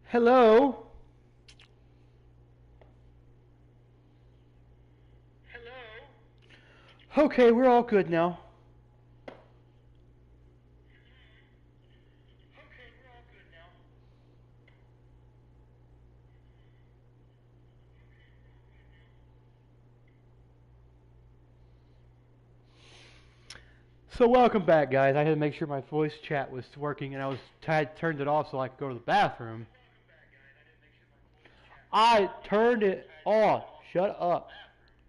Hello. Okay, we're all good now. So welcome back, guys. I had to make sure my voice chat was working, and I turned it off so I could go to the bathroom. I turned it off. Shut up.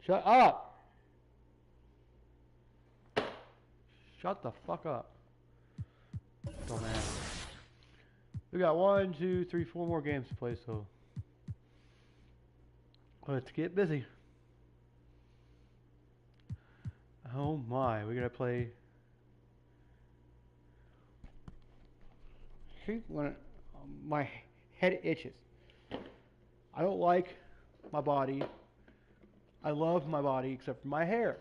Shut up. Shut the fuck up. Dumbass. We got one, two, three, four more games to play, so let's get busy. Oh my, we gotta play. See, my head itches. I don't like my body. I love my body except for my hair.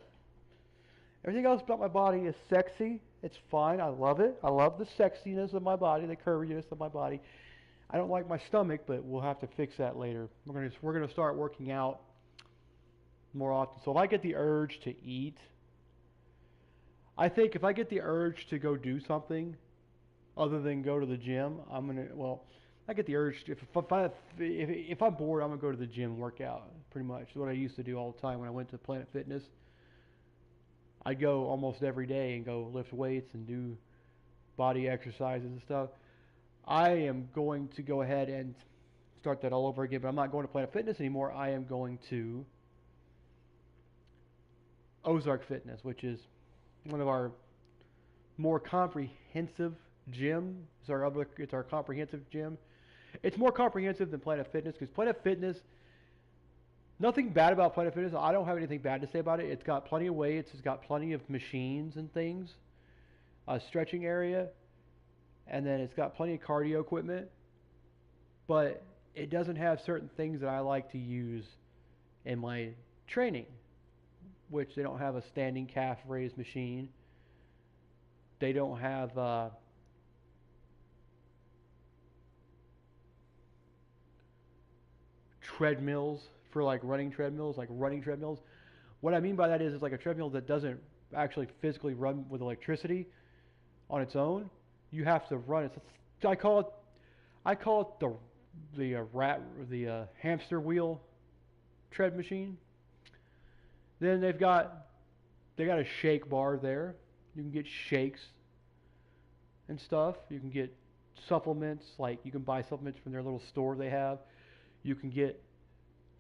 Everything else about my body is sexy. It's fine. I love it. I love the sexiness of my body, the curviness of my body. I don't like my stomach, but we'll have to fix that later. We're gonna start working out more often. So if I get the urge to eat, I think if I get the urge to go do something other than go to the gym, I get the urge to, if I'm bored, I'm gonna go to the gym and work out. Pretty much what I used to do all the time when I went to Planet Fitness. I'd go almost every day and go lift weights and do body exercises and stuff. I am going to go ahead and start that all over again, but I'm not going to Planet Fitness anymore. I am going to Ozark Fitness, which is one of our more comprehensive gym. It's our comprehensive gym. It's more comprehensive than Planet Fitness because Planet Fitness, nothing bad about Planet Fitness. I don't have anything bad to say about it. It's got plenty of weights. It's got plenty of machines and things, a stretching area, and then it's got plenty of cardio equipment. But it doesn't have certain things that I like to use in my training, which they don't have a standing calf raise machine. They don't have treadmills for like running treadmills. What I mean by that is it's like a treadmill that doesn't actually physically run with electricity on its own. You have to run it. I call it the hamster wheel tread machine. Then they got a shake bar there. You can get shakes and stuff. You can get supplements, like you can buy supplements from their little store they have. You can get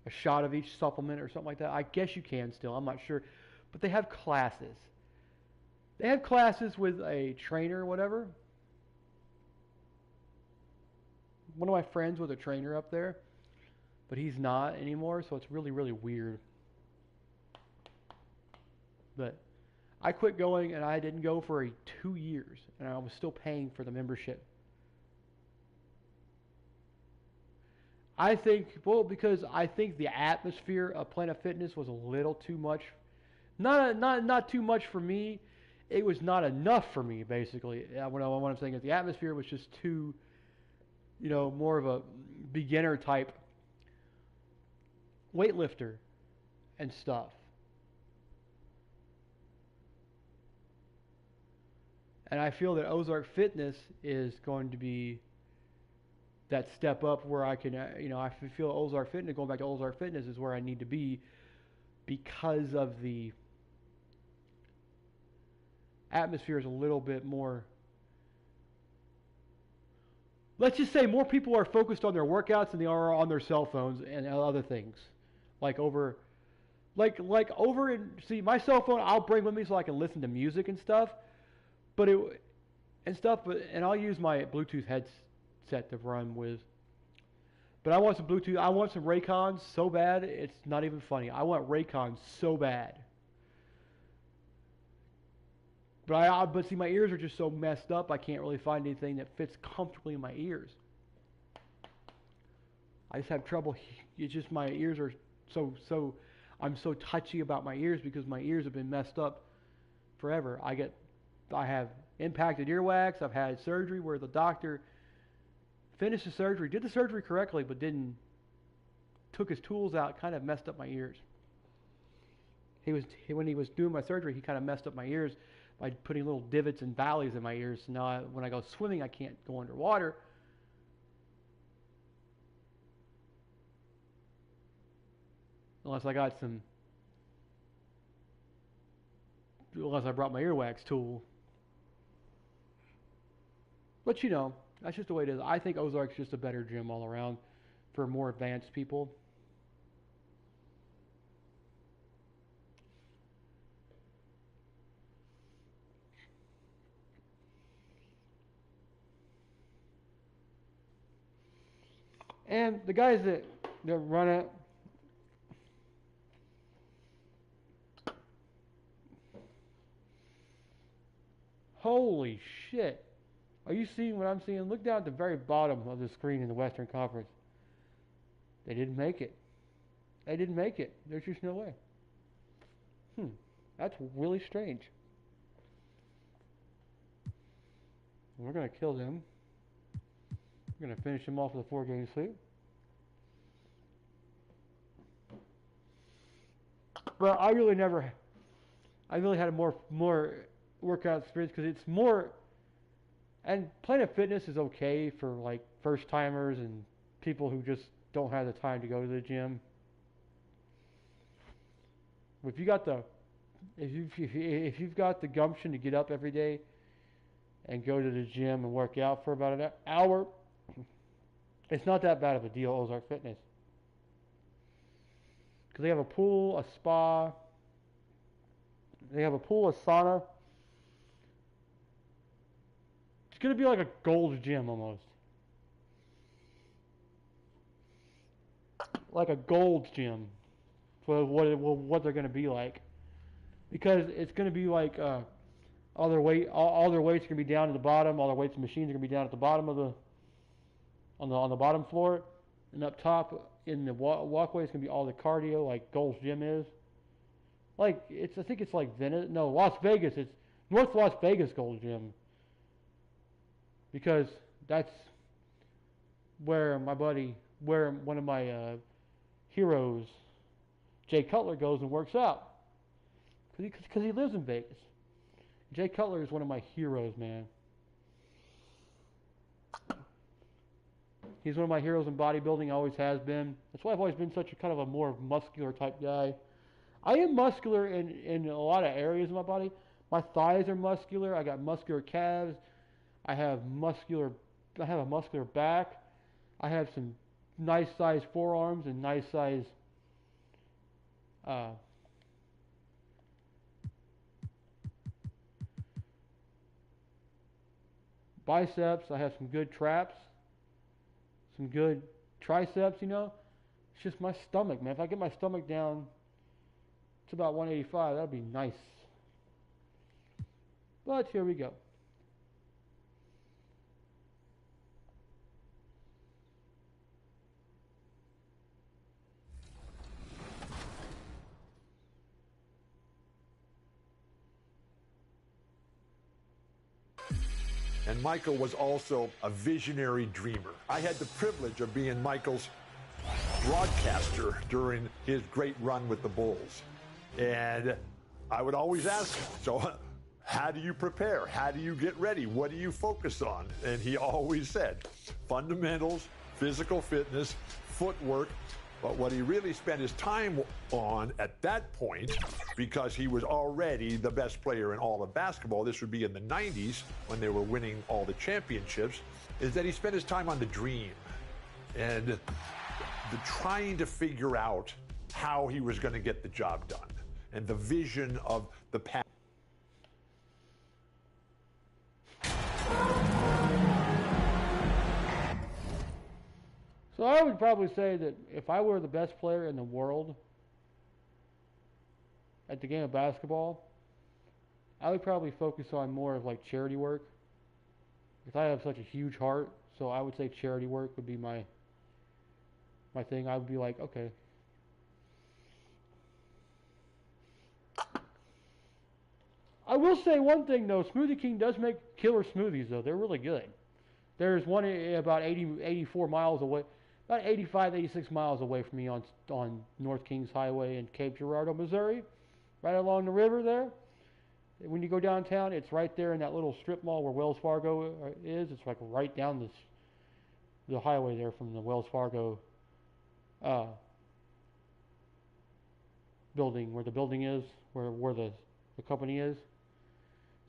a shot of each supplement or something like that. I guess you can still. I'm not sure. But they have classes. They have classes with a trainer or whatever. One of my friends was a trainer up there, but he's not anymore, so it's really, really weird. But I quit going and I didn't go for 2 years, and I was still paying for the membership. I think, well, because I think the atmosphere of Planet Fitness was a little too much. Not too much for me. It was not enough for me, basically. What I'm saying is the atmosphere was just too, more of a beginner type weightlifter and stuff. And I feel that Ozark Fitness is going to be that step up where I can, I feel Ozark Fitness, going back to Ozark Fitness is where I need to be because of the atmosphere is a little bit more. Let's just say more people are focused on their workouts than they are on their cell phones and other things. Like over, like over in see my cell phone, I'll bring with me so I can listen to music and stuff. But it and stuff, and I'll use my Bluetooth headset to run with. But I want some Bluetooth. I want some Raycons so bad, it's not even funny. I want Raycons so bad. But see, my ears are just so messed up. I can't really find anything that fits comfortably in my ears. I just have trouble. It's just my ears are so. I'm so touchy about my ears because my ears have been messed up forever. I have impacted earwax. I've had surgery where the doctor finished the surgery, did the surgery correctly, but didn't took his tools out, kind of messed up my ears. When he was doing my surgery, he kind of messed up my ears by putting little divots and valleys in my ears. So now when I go swimming, I can't go underwater. Unless I brought my earwax tool. But you know, that's just the way it is. I think Ozark's just a better gym all around for more advanced people. And the guys that run it, holy shit. Are you seeing what I'm seeing? Look down at the very bottom of the screen in the Western Conference. They didn't make it. They didn't make it. There's just no way. That's really strange. We're going to kill them. We're going to finish him off with a 4-game sweep. But I really had a more workout experience because it's more, and Planet Fitness is okay for like first timers and people who just don't have the time to go to the gym. If you've got the gumption to get up every day and go to the gym and work out for about an hour, it's not that bad of a deal, Ozark Fitness. Because they have a pool, a spa, they have a pool, a sauna. It's going to be like a Gold's Gym almost. Like a Gold's Gym. For what they're going to be like. Because it's going to be like all their weights are going to be down at the bottom. All their weights and machines are going to be down at the bottom of on the bottom floor. And up top in the walkway is going to be all the cardio like Gold's Gym is. Like I think it's like Las Vegas. It's North Las Vegas Gold's Gym. Because that's where one of my heroes, Jay Cutler, goes and works out. Because he lives in Vegas. Jay Cutler is one of my heroes, man. He's one of my heroes in bodybuilding, always has been. That's why I've always been such a kind of a more muscular type guy. I am muscular in a lot of areas of my body. My thighs are muscular. I got muscular calves. I have a muscular back. I have some nice size forearms and nice size biceps. I have some good traps, some good triceps, you know. It's just my stomach, man. If I get my stomach down to about 185, that would be nice. But here we go. And Michael was also a visionary dreamer. I had the privilege of being Michael's broadcaster during his great run with the Bulls. And I would always ask him, so how do you prepare? How do you get ready? What do you focus on? And he always said, fundamentals, physical fitness, footwork. But what he really spent his time on at that point, because he was already the best player in all of basketball, this would be in the 90s when they were winning all the championships, is that he spent his time on the dream and the trying to figure out how he was going to get the job done and the vision of the past. So I would probably say that if I were the best player in the world at the game of basketball, I would probably focus on more of like charity work. Because I have such a huge heart, so I would say charity work would be my thing. I would be like, okay. I will say one thing though, Smoothie King does make killer smoothies though. They're really good. There's one about 84 miles away, about 85, 86 miles away from me on North Kings Highway in Cape Girardeau, Missouri, right along the river there. When you go downtown, it's right there in that little strip mall where Wells Fargo is. It's like right down the highway there from the Wells Fargo building, where the building is, where the company is.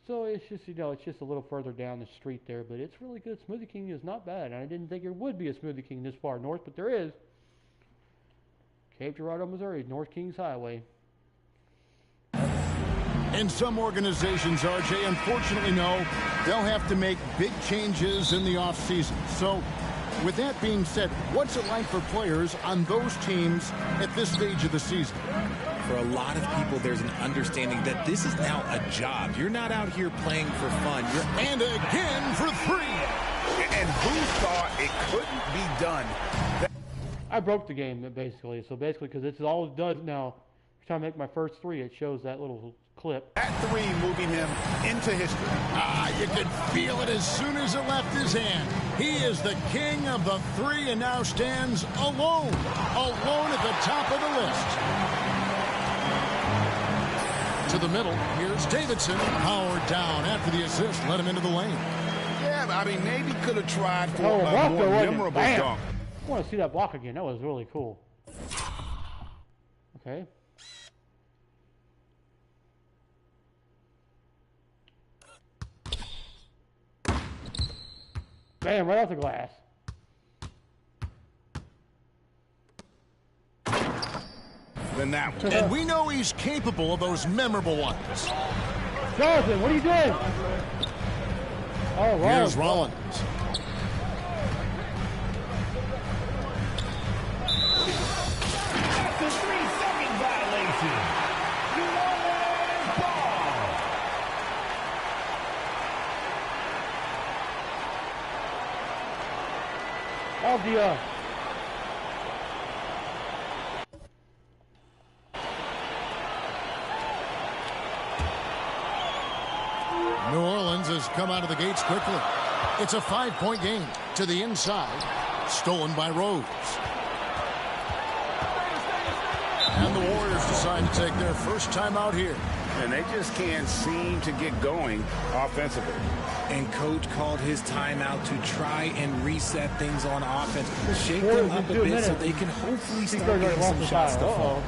So it's just, it's just a little further down the street there, but it's really good. Smoothie King is not bad. I didn't think there would be a Smoothie King this far north, but there is. Cape Girardeau, Missouri, North Kings Highway. And some organizations, RJ, unfortunately know they'll have to make big changes in the offseason. So with that being said, what's it like for players on those teams at this stage of the season? For a lot of people, there's an understanding that this is now a job. You're not out here playing for fun. And again for three. And who thought it couldn't be done? I broke the game, basically. So basically, because it's all it does now, every time I make my first three, it shows that little clip. That three moving him into history. You could feel it as soon as it left his hand. He is the king of the three and now stands alone at the top of the list. To the middle, here's Davidson. Powered down after the assist, let him into the lane. Yeah, I mean, maybe could have tried for a more memorable dunk. I want to see that block again. That was really cool. Okay. Bam, right off the glass. Than that one. And we know he's capable of those memorable ones. Jonathan, what are you doing? Oh, Here's Rollins. That's a 3-second violation. Of the New Orleans has come out of the gates quickly. It's a 5-point game to the inside. Stolen by Rose. And the Warriors decide to take their first time out here. And they just can't seem to get going offensively. And coach called his timeout to try and reset things on offense. Shake them up a bit so they can hopefully start getting some shots to fall.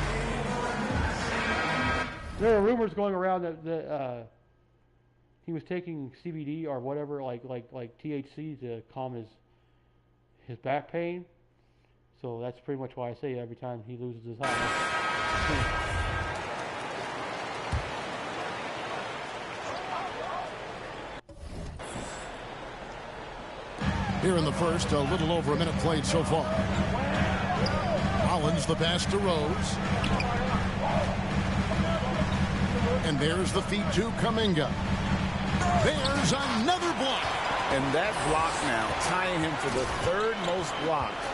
There are rumors going around that he was taking CBD or whatever, like THC, to calm his back pain. So that's pretty much why I say every time he loses his high. Here in the first, a little over a minute played so far. Rollins the pass to Rose. And there's the feed to Kuminga. There's another block. And that block now tying him for the third most blocks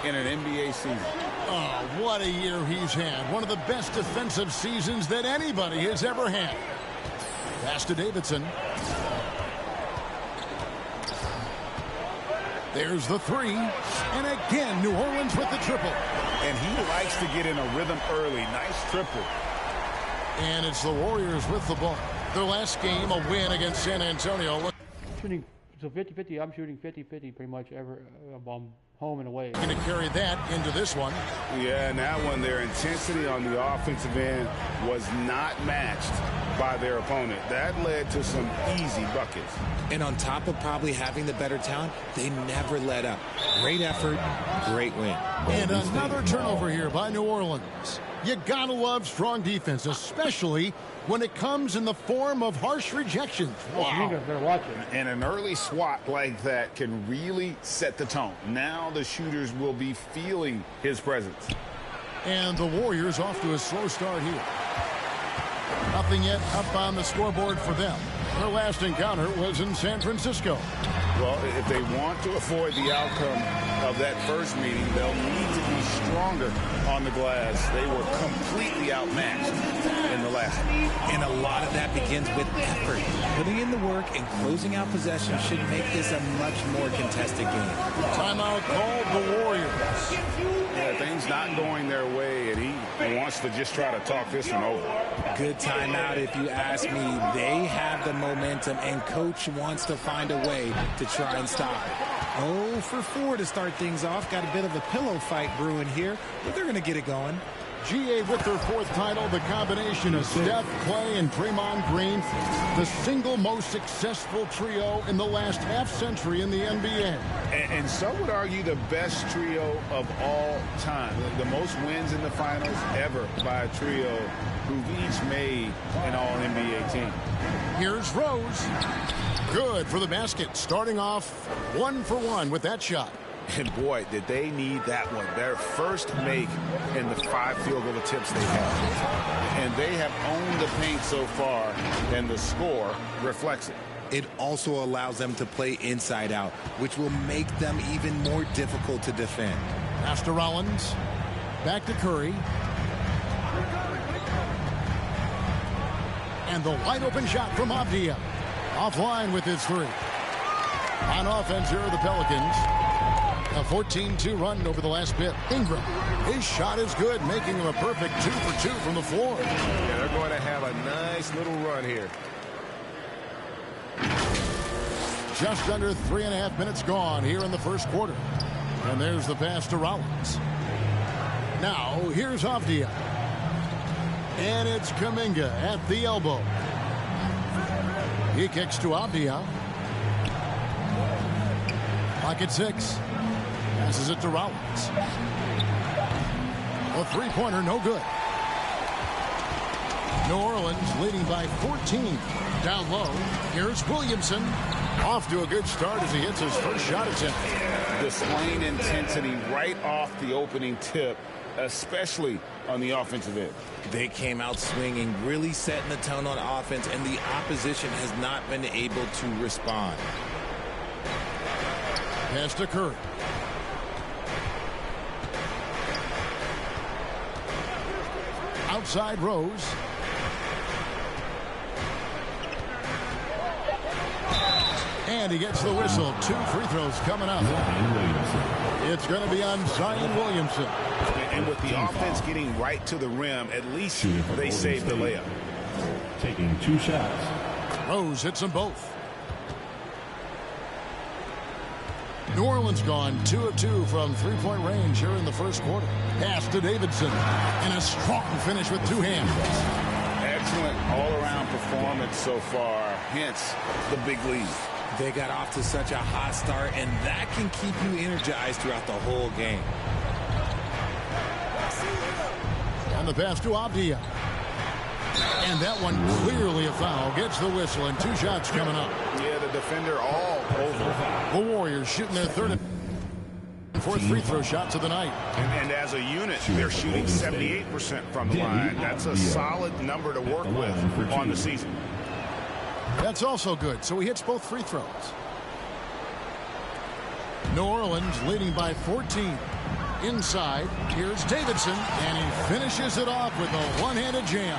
in an NBA season. Oh, what a year he's had. One of the best defensive seasons that anybody has ever had. Pass to Davidson. There's the three. And again, New Orleans with the triple. And he likes to get in a rhythm early. Nice triple. And it's the Warriors with the ball. Their last game, a win against San Antonio. Shooting, so 50-50, I'm shooting 50-50 pretty much home and away. Going to carry that into this one. Yeah, now when their intensity on the offensive end was not matched by their opponent, that led to some easy buckets. And on top of probably having the better talent, they never let up. Great effort, great win. And another turnover here by New Orleans. You gotta love strong defense, especially when it comes in the form of harsh rejections. Wow. They're watching. And an early swat like that can really set the tone. Now the shooters will be feeling his presence. And the Warriors off to a slow start here. Nothing yet up on the scoreboard for them. Their last encounter was in San Francisco. Well, if they want to avoid the outcome of that first meeting, they'll need to be stronger on the glass. They were completely outmatched in the last success. And a lot of that begins with effort. Putting in the work and closing out possession should make this a much more contested game. Timeout called the Warriors. Yeah, things not going their way, and he wants to just try to talk this one over. Good timeout if you ask me. They have the momentum, and Coach wants to find a way to try and stop it. 0 for 4 to start things off. Got a bit of a pillow fight brewing here, but they're going to get it going. GA with their 4th title, the combination of Steph, Clay, and Draymond Green, the single most successful trio in the last half-century in the NBA. And some would argue the best trio of all time. The most wins in the finals ever by a trio who've each made an All-NBA team. Here's Rose. Good for the basket, starting off 1 for 1 with that shot. And boy, did they need that one. Their first make in the 5 field goal attempts they have. And they have owned the paint so far, and the score reflects it. It also allows them to play inside out, which will make them even more difficult to defend. Pass to Rollins. Back to Curry. And the wide open shot from Avdia. Offline with his 3. On offense here are the Pelicans. A 14-2 run over the last bit. Ingram. His shot is good, making him a perfect 2 for 2 from the floor. Yeah, they're going to have a nice little run here. Just under 3.5 minutes gone here in the first quarter. And there's the pass to Rollins. Now, here's Avdia. And it's Kuminga at the elbow. He kicks to Avdia. Pocket 6. Passes it to Rollins. A three-pointer, no good. New Orleans leading by 14. Down low, here's Williamson. Off to a good start as he hits his first shot attempt. Displaying intensity right off the opening tip, especially on the offensive end. They came out swinging, really setting the tone on offense, and the opposition has not been able to respond. Pass to Curry. Outside Rose. And he gets the whistle. 2 free throws coming up. It's going to be on Zion Williamson. And with the offense getting right to the rim, at least they saved the layup. Taking 2 shots. Rose hits them both. New Orleans gone 2 of 2 from 3-point range here in the first quarter. Pass to Davidson. And a strong finish with 2 hands. Excellent all-around performance so far, hence the big lead. They got off to such a hot start, and that can keep you energized throughout the whole game. And the pass to Avdia. And that one clearly a foul. Gets the whistle, and 2 shots coming up. Yeah, the defender all over. The Warriors shooting their 3rd and 4th free throw shots of the night. And as a unit, they're shooting 78% from the line. That's a solid number to work with on the season. That's also good. So he hits both free throws. New Orleans leading by 14. Inside, here's Davidson, and he finishes it off with a one-handed jam.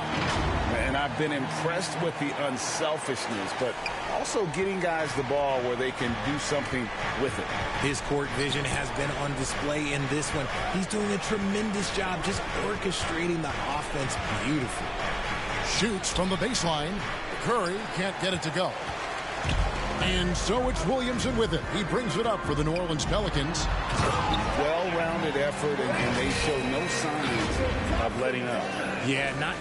And I've been impressed with the unselfishness, but also getting guys the ball where they can do something with it. His court vision has been on display in this one. He's doing a tremendous job just orchestrating the offense beautifully. Shoots from the baseline. Curry can't get it to go. And so it's Williamson with it. He brings it up for the New Orleans Pelicans. Well-rounded effort, and they show no signs of letting up. Yeah, not...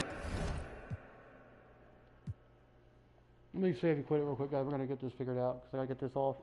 Let me save you quit it real quick, guys. We're going to get this figured out because I got to get this off.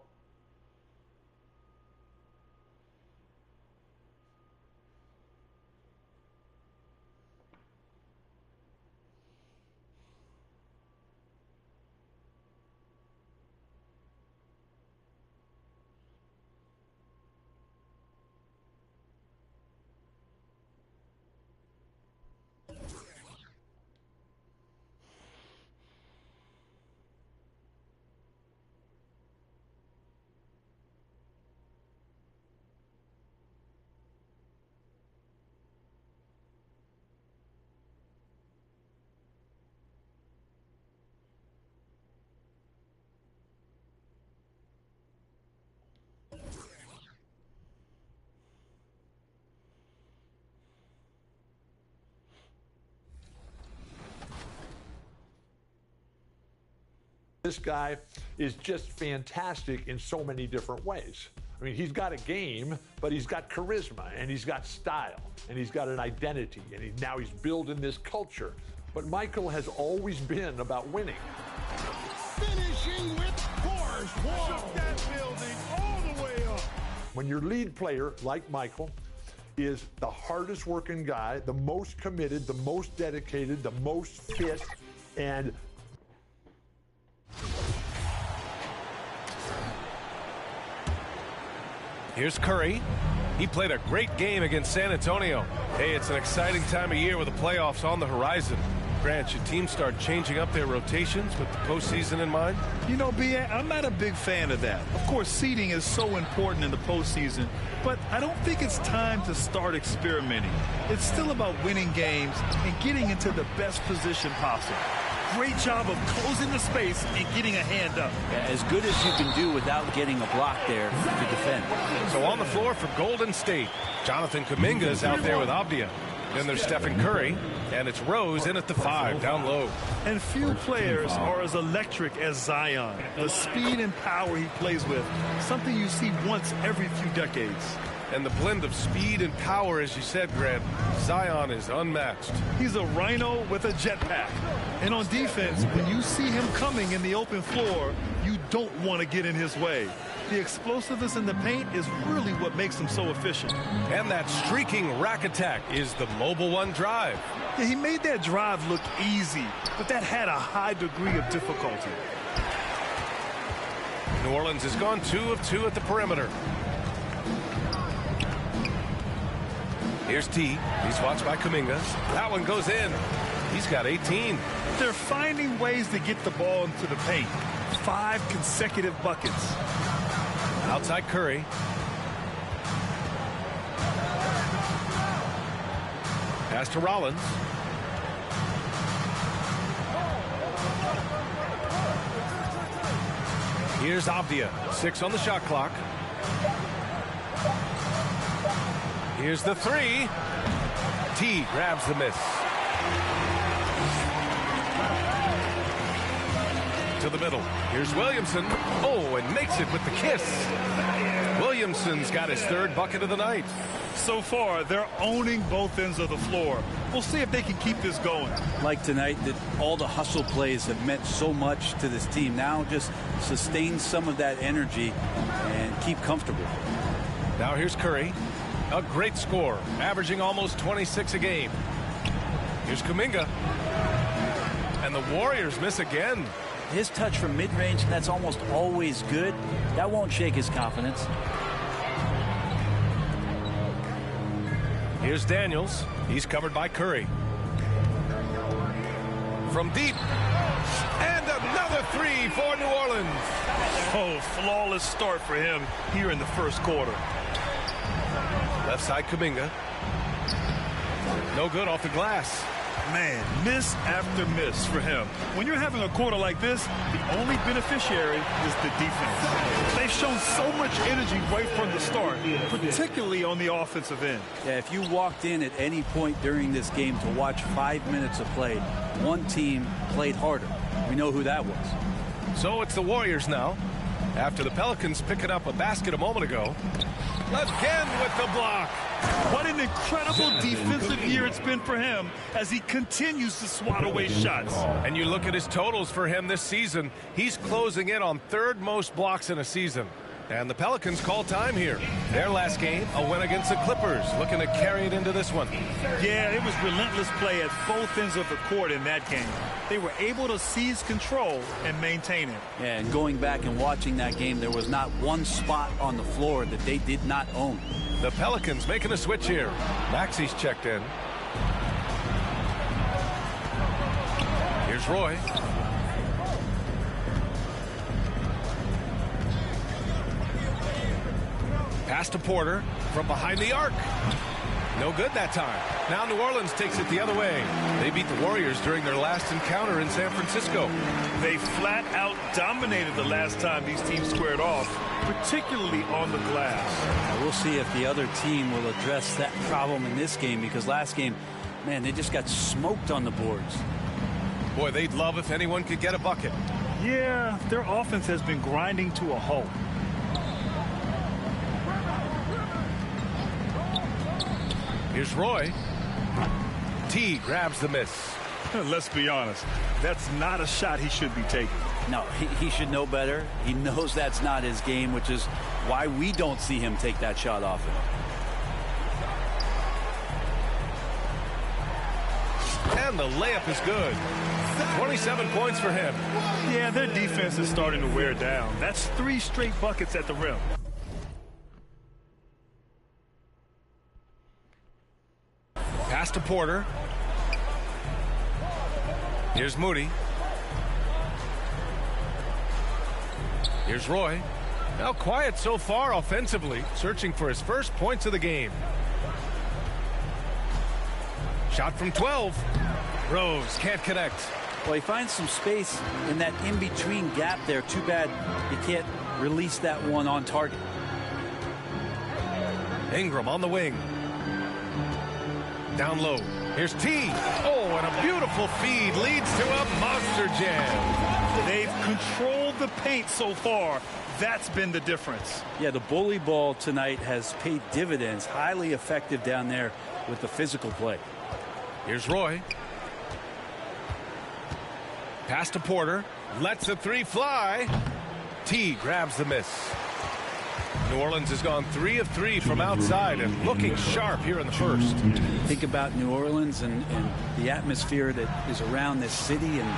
This guy is just fantastic in so many different ways. I mean, he's got a game, but he's got charisma, and he's got style, and he's got an identity, and now he's building this culture. But Michael has always been about winning. Finishing with force. Shook that building all the way up. When your lead player, like Michael, is the hardest working guy, the most committed, the most dedicated, the most fit, and here's Curry. He played a great game against San Antonio. Hey, it's an exciting time of year with the playoffs on the horizon. Grant, should teams start changing up their rotations with the postseason in mind? You know, B.A., I'm not a big fan of that. Of course, seeding is so important in the postseason, but I don't think it's time to start experimenting. It's still about winning games and getting into the best position possible. Great job of closing the space and getting a hand up. Yeah, as good as you can do without getting a block there to defend. So on the floor for Golden State, Jonathan Kuminga is out there with Avdia. Then there's Stephen Curry, and it's Rose in at the 5, down low. And few players are as electric as Zion. The speed and power he plays with, something you see once every few decades. And the blend of speed and power, as you said, Grant, Zion is unmatched. He's a rhino with a jetpack. And on defense, when you see him coming in the open floor, you don't want to get in his way. The explosiveness in the paint is really what makes him so efficient. And that streaking rack attack is the Mobile One drive. Yeah, he made that drive look easy, but that had a high degree of difficulty. New Orleans has gone 2 of 2 at the perimeter. Here's T. He's watched by Kuminga. That one goes in. He's got 18. They're finding ways to get the ball into the paint. 5 consecutive buckets. Outside Curry. Pass to Rollins. Here's Avdia. 6 on the shot clock. Here's the 3. T grabs the miss. To the middle. Here's Williamson. Oh, and makes it with the kiss. Williamson's got his 3rd bucket of the night. So far, they're owning both ends of the floor. We'll see if they can keep this going. Like tonight, that all the hustle plays have meant so much to this team. Now just sustain some of that energy and keep comfortable. Now here's Curry. A great score, averaging almost 26 a game. Here's Kuminga. And the Warriors miss again. His touch from mid-range, that's almost always good. That won't shake his confidence. Here's Daniels. He's covered by Curry. From deep. And another 3 for New Orleans. Oh, flawless start for him here in the first quarter. Left side Kuminga. No good off the glass. Man, miss after miss for him. When you're having a quarter like this, the only beneficiary is the defense. They've shown so much energy right from the start, particularly on the offensive end. Yeah, if you walked in at any point during this game to watch 5 minutes of play, one team played harder. We know who that was. So it's the Warriors now. After the Pelicans picking up a basket a moment ago. Again with the block. What an incredible defensive year it's been for him as he continues to swat away shots. And you look at his totals for him this season. He's closing in on 3rd most blocks in a season. And the Pelicans call time here. Their last game, a win against the Clippers, looking to carry it into this one. Yeah, it was relentless play at both ends of the court in that game. They were able to seize control and maintain it. Yeah, and going back and watching that game, there was not one spot on the floor that they did not own. The Pelicans making a switch here. Maxi's checked in. Here's Roy. Pass to Porter from behind the arc. No good that time. Now New Orleans takes it the other way. They beat the Warriors during their last encounter in San Francisco. They flat out dominated the last time these teams squared off, particularly on the glass. We'll see if the other team will address that problem in this game, because last game, man, they just got smoked on the boards. Boy, they'd love if anyone could get a bucket. Yeah, their offense has been grinding to a halt. Here's Roy. T grabs the miss. Let's be honest, that's not a shot he should be taking. No, he should know better. He knows that's not his game, which is why we don't see him take that shot often. And the layup is good. 27 points for him. Yeah, their defense is starting to wear down. That's 3 straight buckets at the rim. Pass to Porter. Here's Moody. Here's Roy. Now quiet so far offensively, searching for his first points of the game. Shot from 12. Rose can't connect. Well, he finds some space in that in-between gap there. Too bad he can't release that one on target. Ingram on the wing. Down low. Here's T. Oh, and a beautiful feed leads to a monster jam. They've controlled the paint so far. That's been the difference. Yeah, the bully ball tonight has paid dividends. Highly effective down there with the physical play. Here's Roy. Pass to Porter. Lets the 3 fly. T grabs the miss. New Orleans has gone 3 of 3 from outside and looking sharp here in the first. Think about New Orleans and the atmosphere that is around this city and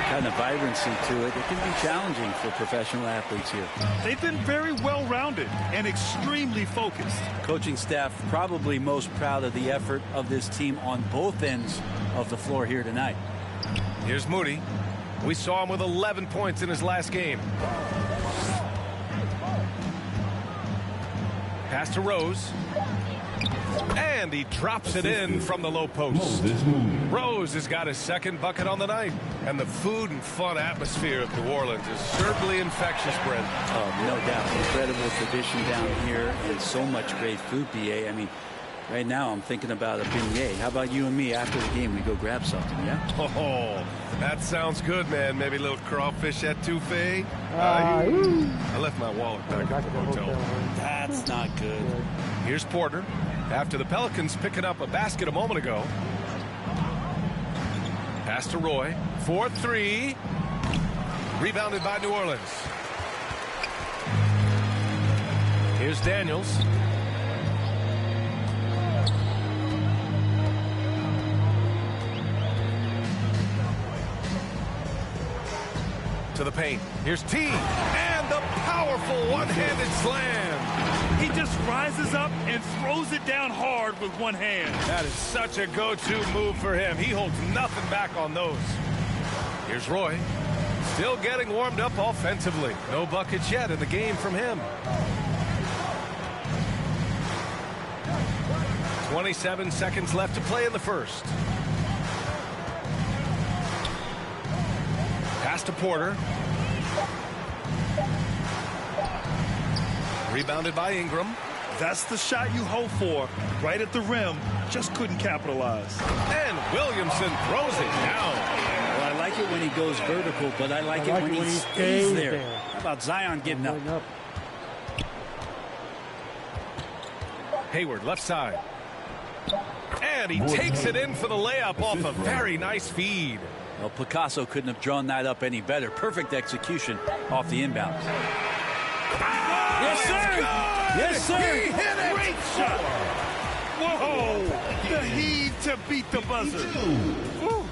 kind of vibrancy to it. It can be challenging for professional athletes here. They've been very well-rounded and extremely focused. Coaching staff probably most proud of the effort of this team on both ends of the floor here tonight. Here's Moody. We saw him with 11 points in his last game. Pass to Rose. And he drops it in from the low post. Rose has got his second bucket on the night. And the food and fun atmosphere of New Orleans is certainly infectious, Brent. Oh, no doubt. Incredible tradition down here and so much great food, BA. I mean, right now I'm thinking about a beignet. How about you and me after the game? We go grab something, yeah? Oh, that sounds good, man. Maybe a little crawfish etouffee. I left my wallet back at the hotel. That's not good. Here's Porter. After the Pelicans picking up a basket a moment ago. Pass to Roy. 4-3. Rebounded by New Orleans. Here's Daniels. To the paint. Here's T. And the powerful one-handed slam. He just rises up and throws it down hard with one hand. That is such a go-to move for him. He holds nothing back on those. Here's Roy. Still getting warmed up offensively. No buckets yet in the game from him. 27 seconds left to play in the first. Pass to Porter. Rebounded by Ingram. That's the shot you hope for. Right at the rim. Just couldn't capitalize. And Williamson throws it down. Well, I like it when he goes vertical, but I like it when he stays there. How about Zion getting up? Hayward, left side. And he takes it in for the layup off a very nice feed. Well, Picasso couldn't have drawn that up any better. Perfect execution off the inbound. Yes, sir. Yes, sir. He hit it. Great shot. Whoa. The heave to beat the buzzer. Ooh.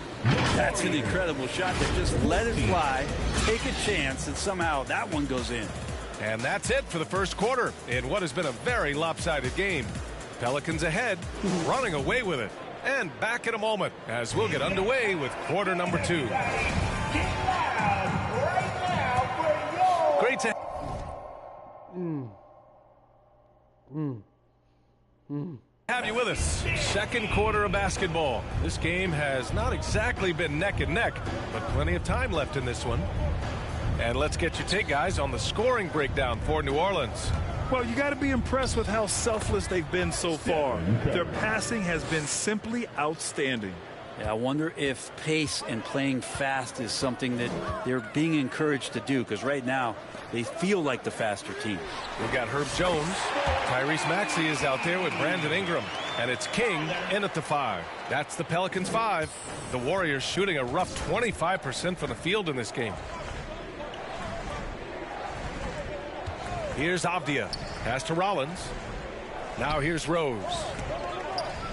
That's an incredible shot that just let it fly, take a chance, and somehow that one goes in. And that's it for the first quarter in what has been a very lopsided game. Pelicans ahead, running away with it. And back in a moment as we'll get underway with quarter number 2. Great to have you with us. Second quarter of basketball. This game has not exactly been neck and neck, but plenty of time left in this one. And let's get your take, guys, on the scoring breakdown for New Orleans. Well, you got to be impressed with how selfless they've been so far. Their passing has been simply outstanding. Yeah, I wonder if pace and playing fast is something that they're being encouraged to do, because right now they feel like the faster team. We've got Herb Jones. Tyrese Maxey is out there with Brandon Ingram. And it's King in at the 5. That's the Pelicans 5. The Warriors shooting a rough 25% from the field in this game. Here's Avdia. Pass to Rollins. Now here's Rose.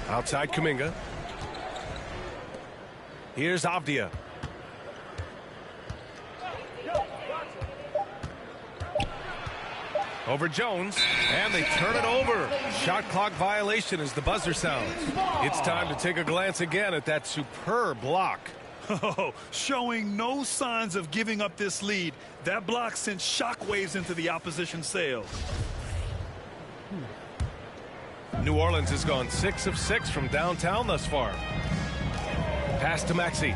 Outside Kuminga. Here's Avdia. Over Jones, and they turn it over. Shot clock violation as the buzzer sounds. It's time to take a glance again at that superb block. Oh, showing no signs of giving up this lead. That block sent shockwaves into the opposition sails. New Orleans has gone 6 of 6 from downtown thus far. Pass to Maxey.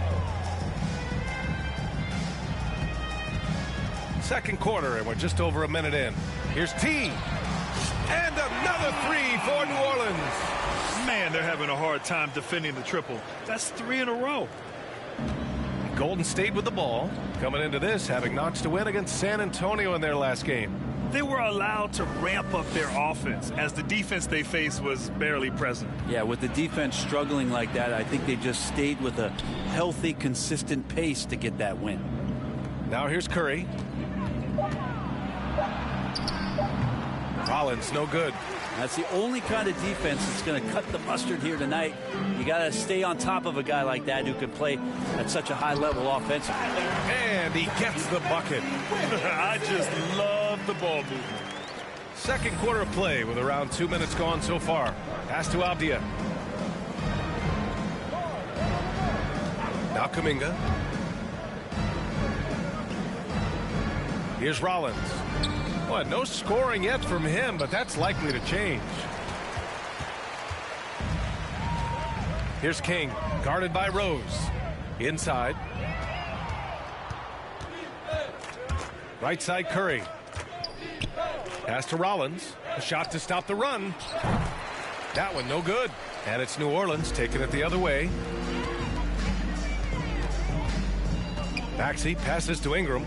Second quarter, and we're just over a minute in. Here's T. And another 3 for New Orleans. Man, they're having a hard time defending the triple. That's 3 in a row. Golden State with the ball. Coming into this, having notched a win against San Antonio in their last game. They were allowed to ramp up their offense as the defense they faced was barely present. Yeah, with the defense struggling like that, I think they just stayed with a healthy, consistent pace to get that win. Now here's Curry. Rollins, no good. That's the only kind of defense that's going to cut the mustard here tonight. You got to stay on top of a guy like that who can play at such a high level offensively. And he gets the bucket. I just love the ball movement. Second quarter of play with around 2 minutes gone so far. Pass to Avdia. Now Kuminga. Here's Rollins. Well, no scoring yet from him, but that's likely to change. Here's King, guarded by Rose. Inside. Right side Curry. Pass to Rollins. A shot to stop the run. That one no good. And it's New Orleans taking it the other way. Maxey passes to Ingram.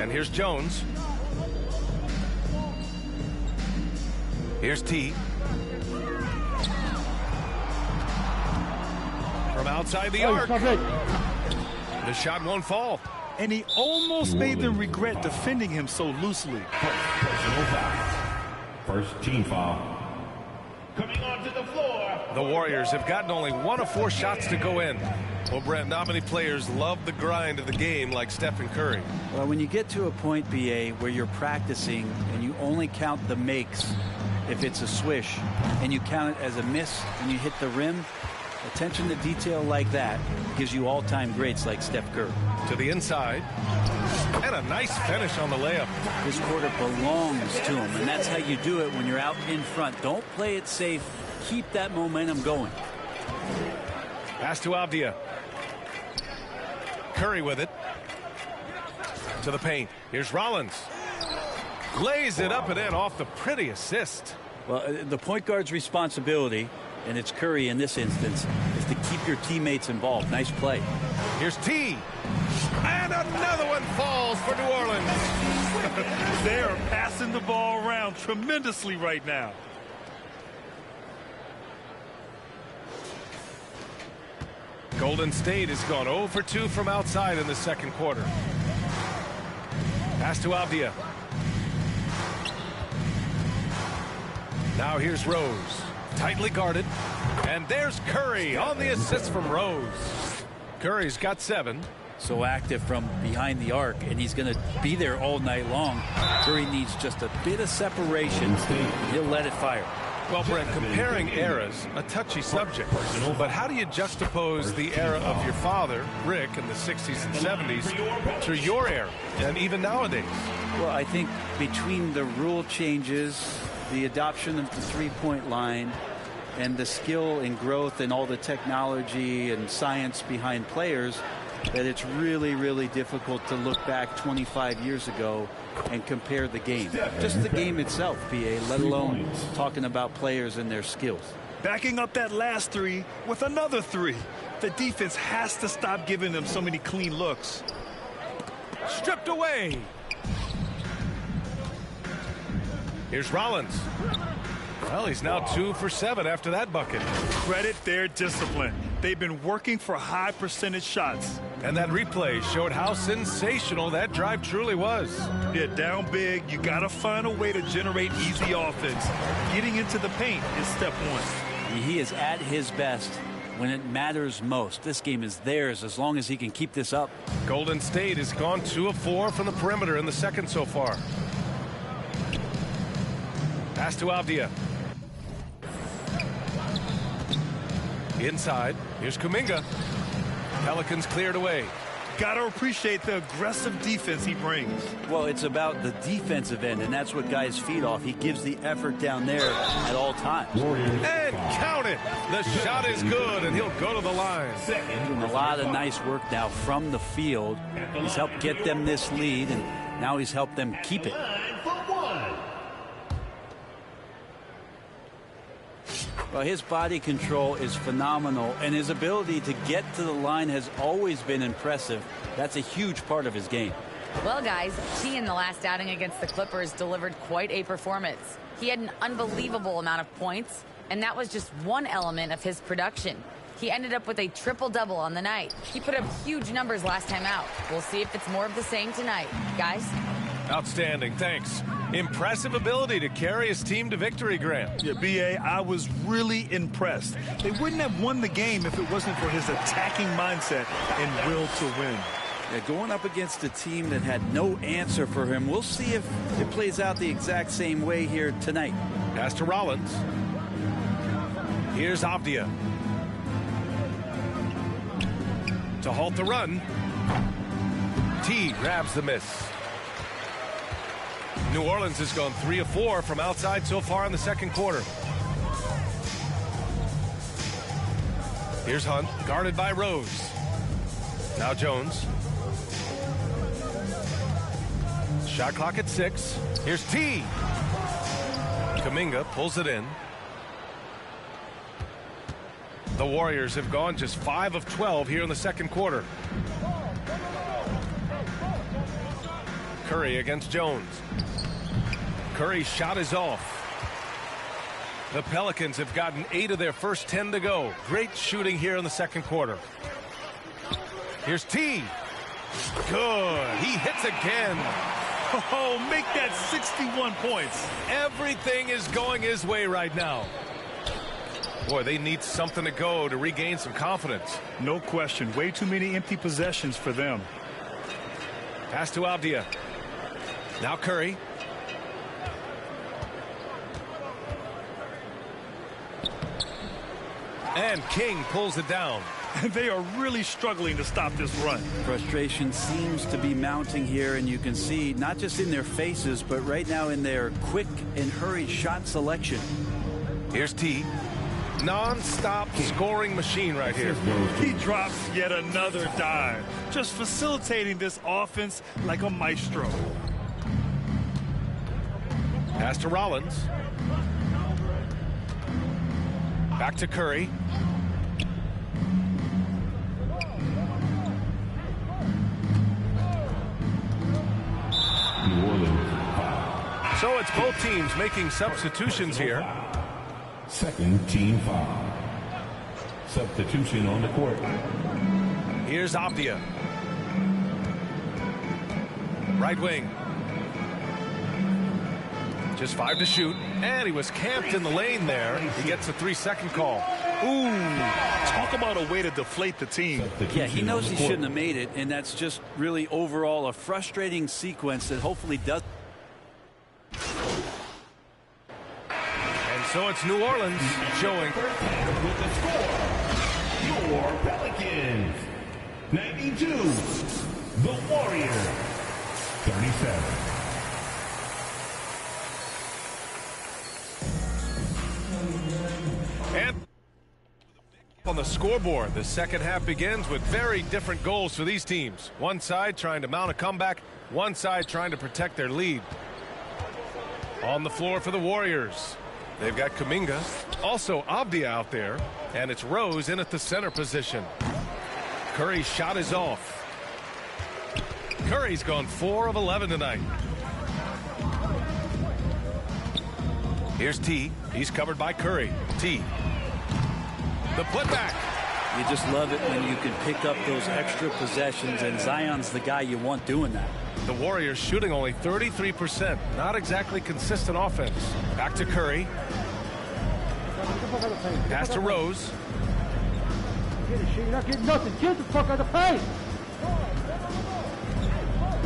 And here's Jones. Here's T. From outside the arc. The shot won't fall. And he almost made them regret defending him so loosely. Personal foul. First team foul. Coming onto the floor. The Warriors have gotten only 1 of 4 shots to go in. Well, Brent, not many players love the grind of the game like Stephen Curry. Well, when you get to a point, BA, where you're practicing and you only count the makes if it's a swish, and you count it as a miss and you hit the rim, attention to detail like that gives you all-time greats like Steph Curry. To the inside. And a nice finish on the layup. This quarter belongs to him, and that's how you do it when you're out in front. Don't play it safe. Keep that momentum going. Pass to Avdia. Curry with it. To the paint. Here's Rollins. Lays it up and in off the pretty assist. Well, the point guard's responsibility, and it's Curry in this instance, is to keep your teammates involved. Nice play. Here's T. And another one falls for New Orleans. They are passing the ball around tremendously right now. Golden State has gone 0 for 2 from outside in the second quarter. Pass to Avdia. Now here's Rose. Tightly guarded. And there's Curry on the assist from Rose. Curry's got 7. So active from behind the arc, and he's going to be there all night long. Curry needs just a bit of separation. He'll let it fire. Well, Brent, comparing eras, a touchy subject. But how do you juxtapose the era of your father, Rick, in the 60s and 70s to your era, and even nowadays? Well, I think between the rule changes, the adoption of the three-point line, and the skill and growth and all the technology and science behind players, that it's really, really difficult to look back 25 years ago and compare the game. Just the game itself, PA, let alone talking about players and their skills. backing up that last three with another three. The defense has to stop giving them so many clean looks. Stripped away. Here's Rollins. Well, he's now 2 for 7 after that bucket. Credit their discipline. They've been working for high percentage shots. And that replay showed how sensational that drive truly was. Yeah, down big, you got to find a way to generate easy offense. Getting into the paint is step one. He is at his best when it matters most. This game is theirs as long as he can keep this up. Golden State has gone 2 of 4 from the perimeter in the second so far. Pass to Avdia. Inside, here's Kuminga. Pelicans cleared away. Got to appreciate the aggressive defense he brings. Well, it's about the defensive end, and that's what guys feed off. He gives the effort down there at all times. And count it. The shot is good, and he'll go to the line. Doing a lot of nice work now from the field. He's helped get them this lead, and now he's helped them keep it. Well, his body control is phenomenal, and his ability to get to the line has always been impressive. That's a huge part of his game. Well, guys, T in the last outing against the Clippers delivered quite a performance. He had an unbelievable amount of points, and that was just one element of his production. He ended up with a triple-double on the night. He put up huge numbers last time out. We'll see if it's more of the same tonight. Guys? Outstanding, thanks. Impressive ability to carry his team to victory, Grant. Yeah, B.A., I was really impressed. They wouldn't have won the game if it wasn't for his attacking mindset and will to win. Yeah, going up against a team that had no answer for him. We'll see if it plays out the exact same way here tonight. Pass to Rollins. Here's Avdia. To halt the run. T grabs the miss. New Orleans has gone 3 of 4 from outside so far in the second quarter. Here's Hunt, guarded by Rose. Now Jones. Shot clock at 6. Here's T. Kuminga pulls it in. The Warriors have gone just 5 of 12 here in the second quarter. Curry against Jones. Curry's shot is off. The Pelicans have gotten 8 of their first 10 to go. Great shooting here in the second quarter. Here's T. Good. He hits again. Oh, make that 61 points. Everything is going his way right now. Boy, they need something to go to regain some confidence. No question. Way too many empty possessions for them. Pass to Avdia. Now Curry. And King pulls it down. They are really struggling to stop this run. Frustration seems to be mounting here, and you can see not just in their faces, but right now in their quick and hurried shot selection. Here's T. Non-stop scoring machine right here. He drops yet another dive, just facilitating this offense like a maestro. Pass to Rollins. Back to Curry. New Orleans. So it's both teams making substitutions here. Second team foul. Substitution on the court. Here's Avdia. Right wing. Just 5 to shoot. And he was camped in the lane there. He gets a 3-second call. Ooh, talk about a way to deflate the team. Yeah, he knows he shouldn't have made it, and that's just really overall a frustrating sequence that hopefully does. And so it's New Orleans showing. With the score, your Pelicans 92, the Warriors 37. And on the scoreboard, the second half begins with very different goals for these teams. One side trying to mount a comeback, one side trying to protect their lead. On the floor for the Warriors, They've got Kuminga, also Avdia out there, and it's Rose in at the center position. Curry's shot is off. Curry's gone 4 of 11 tonight. Here's T. He's covered by Curry. T. The putback. You just love it when you can pick up those extra possessions, and Zion's the guy you want doing that. The Warriors shooting only 33%. Not exactly consistent offense. Back to Curry. Pass to Rose. You're not getting nothing. Get the fuck out of the paint.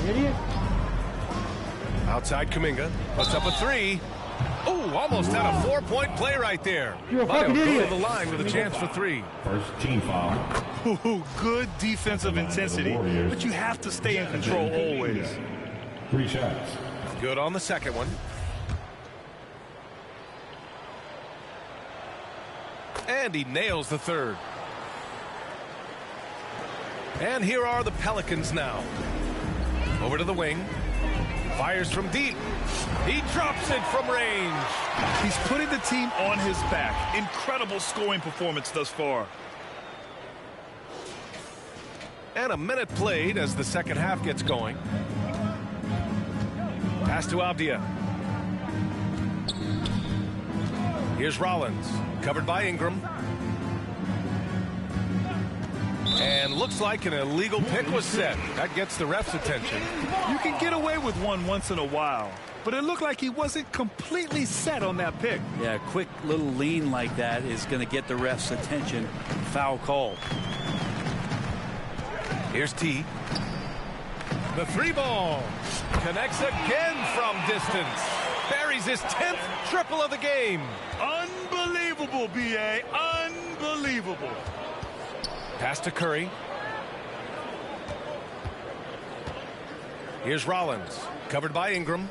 You idiot. Outside Kuminga. Puts up a 3. Ooh, almost had a 4-point play right there. You're a But fucking he'll go idiot. to the line with a chance for 3. First team foul. Ooh, good defensive intensity, but you have to stay in control always. 3 shots. Good on the second one. And he nails the third. And here are the Pelicans now. Over to the wing. Fires from deep. He drops it from range. He's putting the team on his back. Incredible scoring performance thus far. And a minute played as the second half gets going. Pass to Avdia. Here's Rollins. Covered by Ingram. And looks like an illegal pick was set. That gets the ref's attention. You can get away with one once in a while, but it looked like he wasn't completely set on that pick. Yeah, a quick little lean like that is going to get the ref's attention. Foul call. Here's T. The 3-ball. Connects again from distance. Buries his 10th triple of the game. Unbelievable, B.A. Unbelievable. Pass to Curry. Here's Rollins. Covered by Ingram.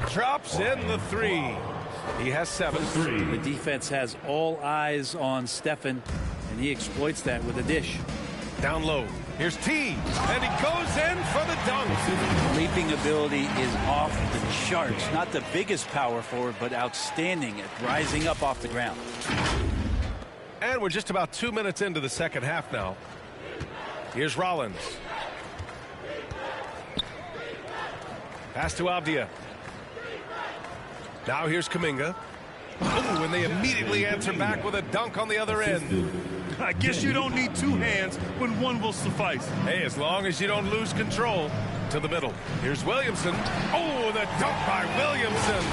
Drops in the 3. He has 7. The defense has all eyes on Stephen, and he exploits that with a dish. Down low. Here's T. And he goes in for the dunk. Leaping ability is off the charts. Not the biggest power forward, but outstanding at rising up off the ground. And we're just about 2 minutes into the second half now. Here's Rollins. Pass to Avdia. Now here's Kuminga. Ooh, and they immediately answer back with a dunk on the other end. I guess you don't need 2 hands when one will suffice. Hey, as long as you don't lose control. To the middle. Here's Williamson. Oh, the dunk by Williamson.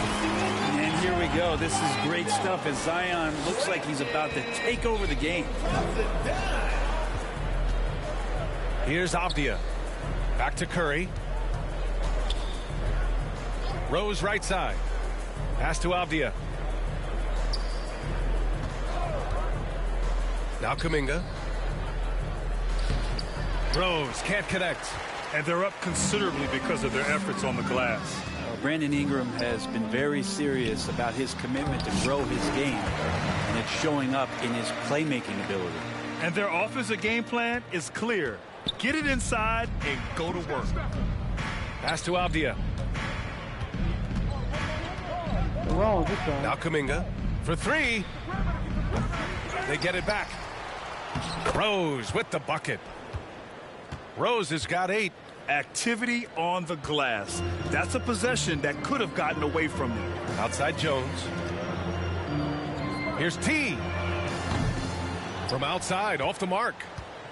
And here we go. This is great stuff as Zion looks like he's about to take over the game. Here's Avdia. Back to Curry. Rose right side. Pass to Avdia. Now Kuminga. Rose can't connect. And they're up considerably because of their efforts on the glass. Brandon Ingram has been very serious about his commitment to grow his game, and it's showing up in his playmaking ability. And their offensive game plan is clear. Get it inside and go to work. Pass to Avdia. Wrong this time. Now Kuminga for 3. They get it back. Rose with the bucket. Rose has got 8. Activity on the glass. That's a possession that could have gotten away from you. Outside Jones. Here's T. From outside, off the mark.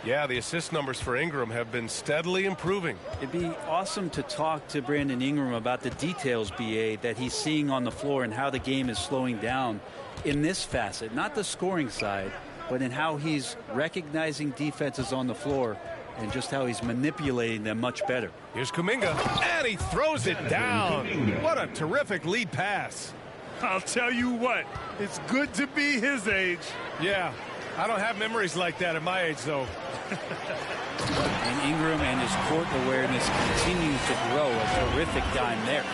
Yeah, the assist numbers for Ingram have been steadily improving. It'd be awesome to talk to Brandon Ingram about the details, BA, that he's seeing on the floor and how the game is slowing down in this facet. Not the scoring side, but in how he's recognizing defenses on the floor and just how he's manipulating them much better. Here's Kuminga, and he throws it down. What a terrific lead pass. I'll tell you what, it's good to be his age. Yeah, I don't have memories like that at my age, though. And Ingram and his court awareness continues to grow. A terrific dime there.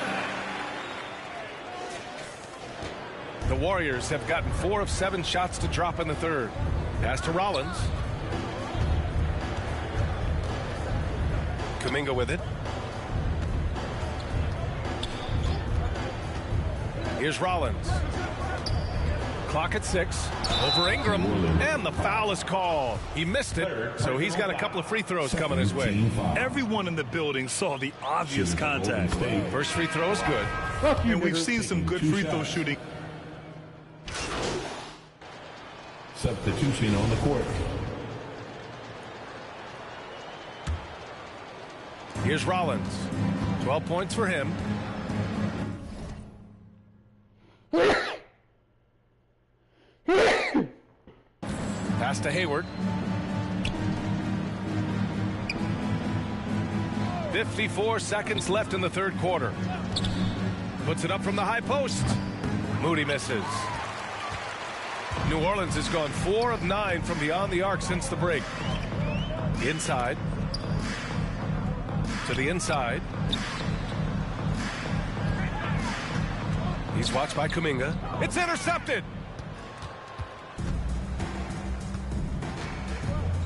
The Warriors have gotten 4 of 7 shots to drop in the third. Pass to Rollins. Kuminga with it. Here's Rollins. Clock at 6. Over Ingram. And the foul is called. He missed it, so he's got a couple of free throws coming his way. Everyone in the building saw the obvious contact. First free throw is good. And we've seen some good free throw shooting. Substitution on the court. Here's Rollins. 12 points for him. Pass to Hayward. 54 seconds left in the third quarter. Puts it up from the high post. Moody misses. New Orleans has gone 4 of 9 from beyond the arc since the break. Inside. To the inside. He's watched by Kuminga. It's intercepted.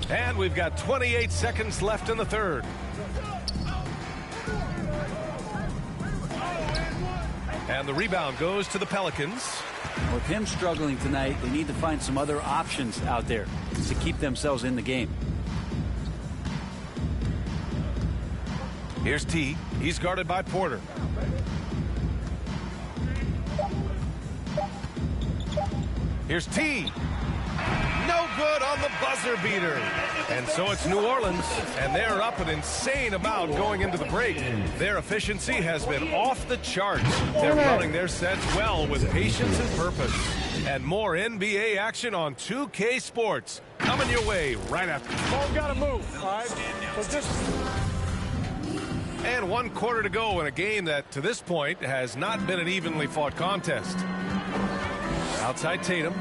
And we've got 28 seconds left in the third. And the rebound goes to the Pelicans. With him struggling tonight, they need to find some other options out there to keep themselves in the game. Here's T. He's guarded by Porter. Here's T. No good on the buzzer beater. And so it's New Orleans, and they're up an insane amount going into the break. Their efficiency has been off the charts. They're running their sets well with patience and purpose. And more NBA action on 2K Sports coming your way right after. Ball gotta move, all right? So just... And 1 quarter to go in a game that, to this point, has not been an evenly fought contest. Outside Tatum.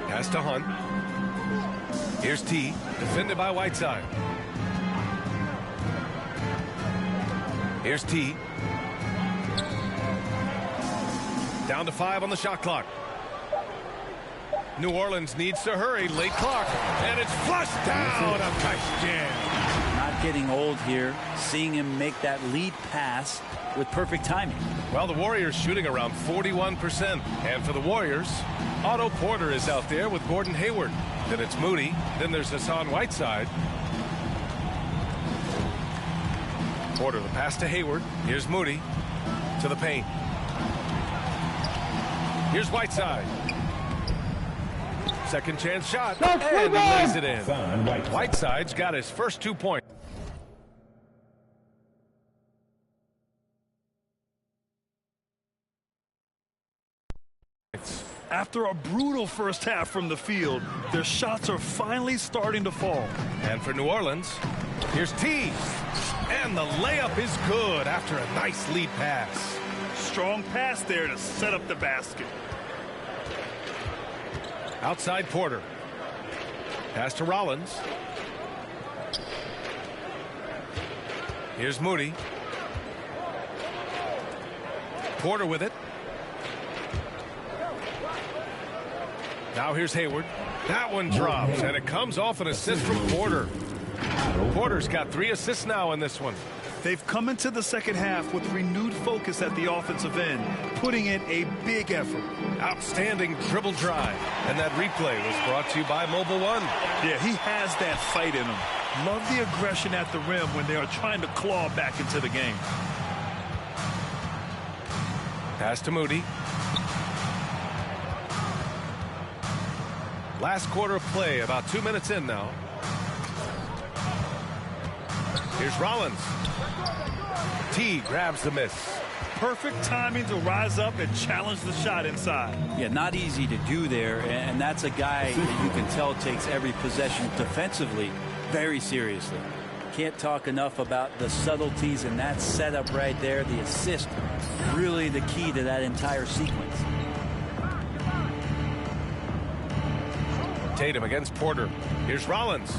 Pass to Hunt. Here's T. Defended by Whiteside. Here's T. Down to 5 on the shot clock. New Orleans needs to hurry. Late clock. And it's flushed down. A nice jam. Not getting old here. Seeing him make that lead pass with perfect timing. Well, the Warriors shooting around 41%. And for the Warriors, Otto Porter is out there with Gordon Hayward. Then it's Moody. Then there's Hassan Whiteside. Porter, the pass to Hayward. Here's Moody to the paint. Here's Whiteside. Second chance shot. And he lays it in. Whiteside's got his first 2 points. After a brutal first half from the field, their shots are finally starting to fall. And for New Orleans, here's T. And the layup is good after a nice lead pass. Strong pass there to set up the basket. Outside Porter. Pass to Rollins. Here's Moody. Porter with it. Now here's Hayward. That one drops, and it comes off an assist from Porter. Porter's got 3 assists now in this one. They've come into the second half with renewed focus at the offensive end, putting in a big effort. Outstanding dribble drive. And that replay was brought to you by Mobile One. Yeah, he has that fight in him. Love the aggression at the rim when they are trying to claw back into the game. Pass to Moody. Last quarter of play, about 2 minutes in now. Here's Rollins. T grabs the miss. Perfect timing to rise up and challenge the shot inside. Yeah, not easy to do there, and that's a guy that you can tell takes every possession defensively very seriously. Can't talk enough about the subtleties in that setup right there. The assist, really the key to that entire sequence. Tatum against Porter. Here's Rollins.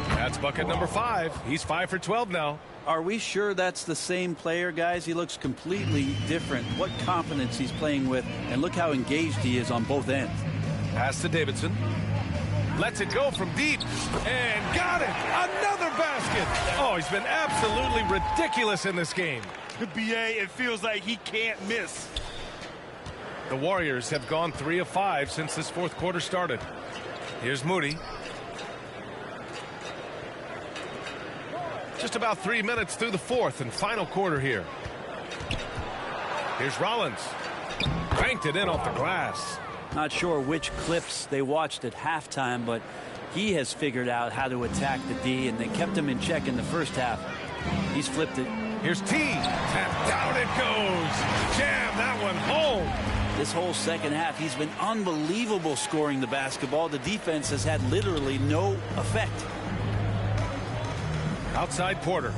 That's bucket number 5. He's 5 for 12 now. Are we sure that's the same player, guys? He looks completely different. What confidence he's playing with, and look how engaged he is on both ends. Pass to Davidson. Lets it go from deep. And got it. Another basket. Oh, he's been absolutely ridiculous in this game. BA, it feels like he can't miss. The Warriors have gone 3 of 5 since this fourth quarter started. Here's Moody. Just about 3 minutes through the fourth and final quarter here. Here's Rollins. Banked it in off the glass. Not sure which clips they watched at halftime, but he has figured out how to attack the D, and they kept him in check in the first half. He's flipped it. Here's T. And down it goes. Jam that one home. This whole second half, he's been unbelievable scoring the basketball. The defense has had literally no effect. Outside Porter.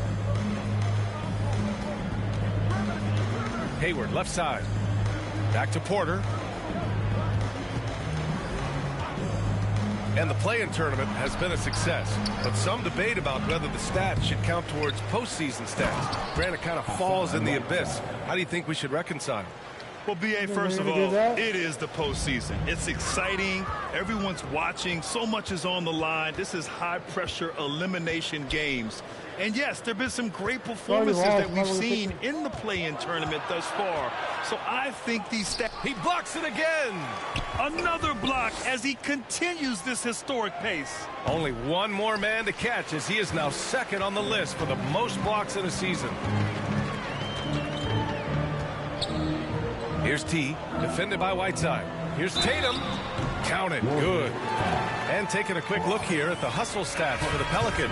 Hayward left side. Back to Porter. And the play-in tournament has been a success, but some debate about whether the stats should count towards postseason stats. Grant, it kind of falls in the abyss. How do you think we should reconcile? Well, B.A., first of all, it is the postseason. It's exciting. Everyone's watching. So much is on the line. This is high-pressure elimination games. And, yes, there have been some great performances that we've seen in the play-in tournament thus far. So I think these stats... He blocks it again. Another block as he continues this historic pace. Only one more man to catch as he is now second on the list for the most blocks in a season. Here's T, defended by Whiteside. Here's Tatum. Count it. Good. And taking a quick look here at the hustle stats for the Pelicans.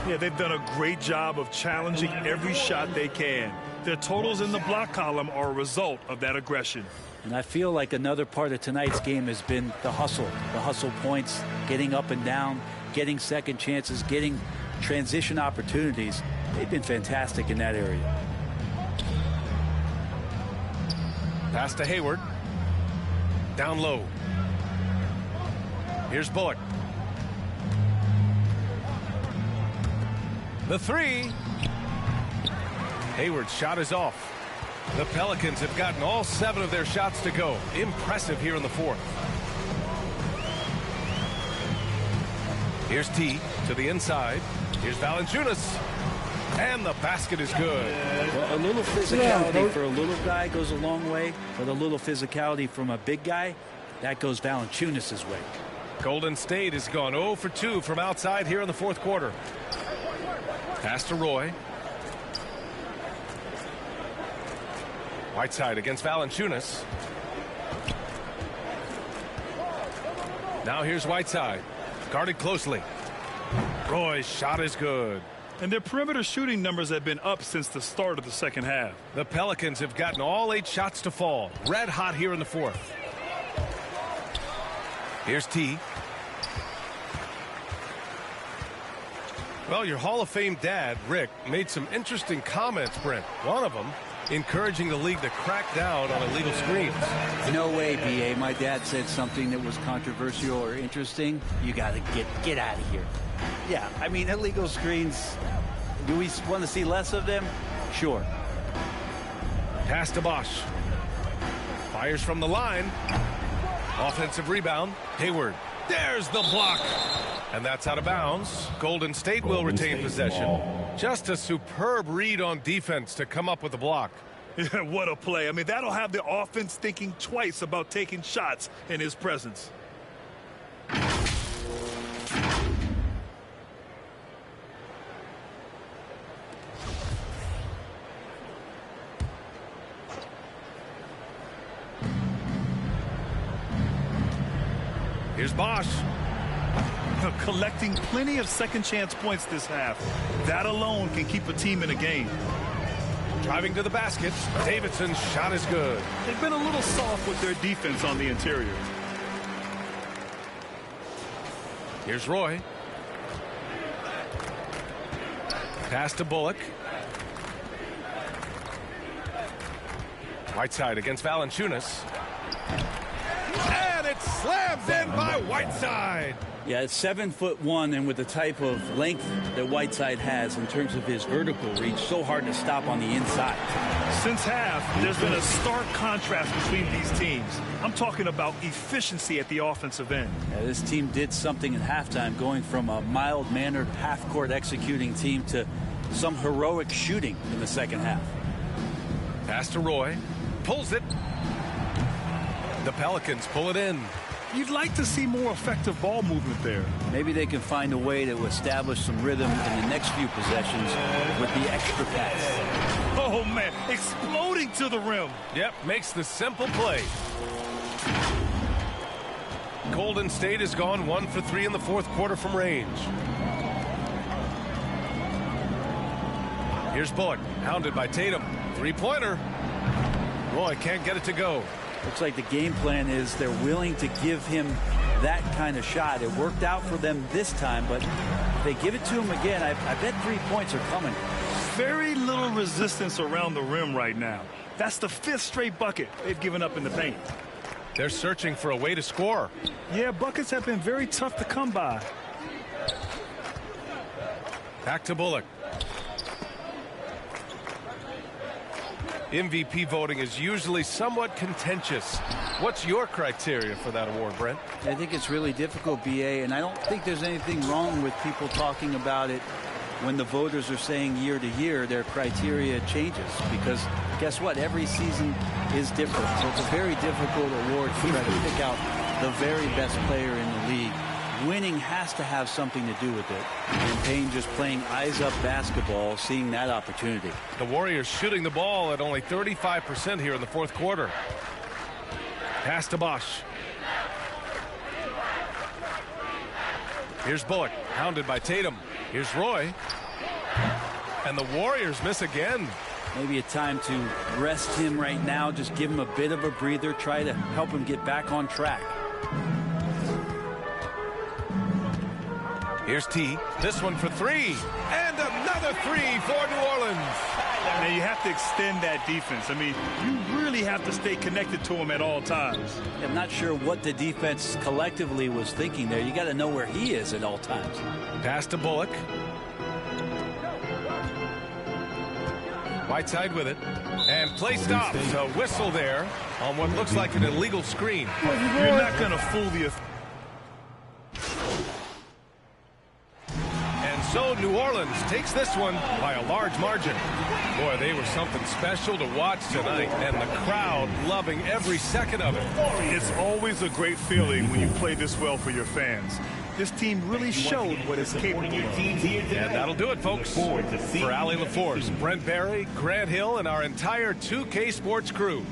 Yeah, they've done a great job of challenging every shot they can. Their totals in the block column are a result of that aggression. And I feel like another part of tonight's game has been the hustle points, getting up and down, getting second chances, getting transition opportunities. They've been fantastic in that area. Pass to Hayward. Down low. Here's Bullock. The three. Hayward's shot is off. The Pelicans have gotten all 7 of their shots to go. Impressive here in the fourth. Here's T to the inside. Here's Valanciunas. And the basket is good. Well, a little physicality for a little guy goes a long way, but a little physicality from a big guy, that goes Valanciunas' way. Golden State has gone 0 for 2 from outside here in the fourth quarter. Pass to Roy. Whiteside against Valanciunas. Now here's Whiteside. Guarded closely. Roy's shot is good. And their perimeter shooting numbers have been up since the start of the second half. The Pelicans have gotten all 8 shots to fall. Red hot here in the fourth. Here's T. Well, your Hall of Fame dad, Rick, made some interesting comments, Brent. One of them encouraging the league to crack down on illegal screens. No way, B.A. My dad said something that was controversial or interesting. You got to get out of here. Yeah, I mean, illegal screens, do we want to see less of them? Sure. Pass to Bosch. Fires from the line. Offensive rebound. Hayward. There's the block. And that's out of bounds. Golden State will retain possession. Just a superb read on defense to come up with the block. Yeah, what a play. I mean, that'll have the offense thinking twice about taking shots in his presence. Here's Bosch. Collecting plenty of second chance points this half. That alone can keep a team in a game. Driving to the basket. Davidson's shot is good. They've been a little soft with their defense on the interior. Here's Roy. Pass to Bullock. Whiteside against Valanciunas. And it slams in by Whiteside. Yeah, it's 7'1", and with the type of length that Whiteside has in terms of his vertical reach, so hard to stop on the inside. Since half, there's been a stark contrast between these teams. I'm talking about efficiency at the offensive end. Yeah, this team did something at halftime, going from a mild-mannered half-court executing team to some heroic shooting in the second half. Pass to Roy. Pulls it. The Pelicans pull it in. You'd like to see more effective ball movement there. Maybe they can find a way to establish some rhythm in the next few possessions with the extra pass. Oh, man, exploding to the rim. Yep, makes the simple play. Golden State has gone 1 for 3 in the fourth quarter from range. Here's Bullock, hounded by Tatum. Three-pointer. Roy can't get it to go. Looks like the game plan is they're willing to give him that kind of shot. It worked out for them this time, but if they give it to him again, I bet 3 points are coming. Very little resistance around the rim right now. That's the 5th straight bucket they've given up in the paint. They're searching for a way to score. Yeah, buckets have been very tough to come by. Back to Bullock. MVP voting is usually somewhat contentious. What's your criteria for that award, Brent? I think it's really difficult, BA, and I don't think there's anything wrong with people talking about it when the voters are saying year to year their criteria changes, because guess what? Every season is different. So it's a very difficult award to try to pick out the very best player in the league. Winning has to have something to do with it. And Payne just playing eyes-up basketball, seeing that opportunity. The Warriors shooting the ball at only 35% here in the fourth quarter. Pass to Bosch. Here's Bullock, hounded by Tatum. Here's Roy. And the Warriors miss again. Maybe a time to rest him right now, just give him a bit of a breather, try to help him get back on track. Here's T. This one for 3. And another 3 for New Orleans. Now you have to extend that defense. I mean, you really have to stay connected to him at all times. I'm not sure what the defense collectively was thinking there. You got to know where he is at all times. Pass to Bullock. Whiteside with it. And play stops. A whistle there on what looks like an illegal screen. You're not going to fool the... So New Orleans takes this one by a large margin. Boy, they were something special to watch tonight, and the crowd loving every second of it. It's always a great feeling when you play this well for your fans. This team really showed what it's capable of. And that'll do it, folks. For Allie LaForce, Brent Barry, Grant Hill, and our entire 2K Sports crew.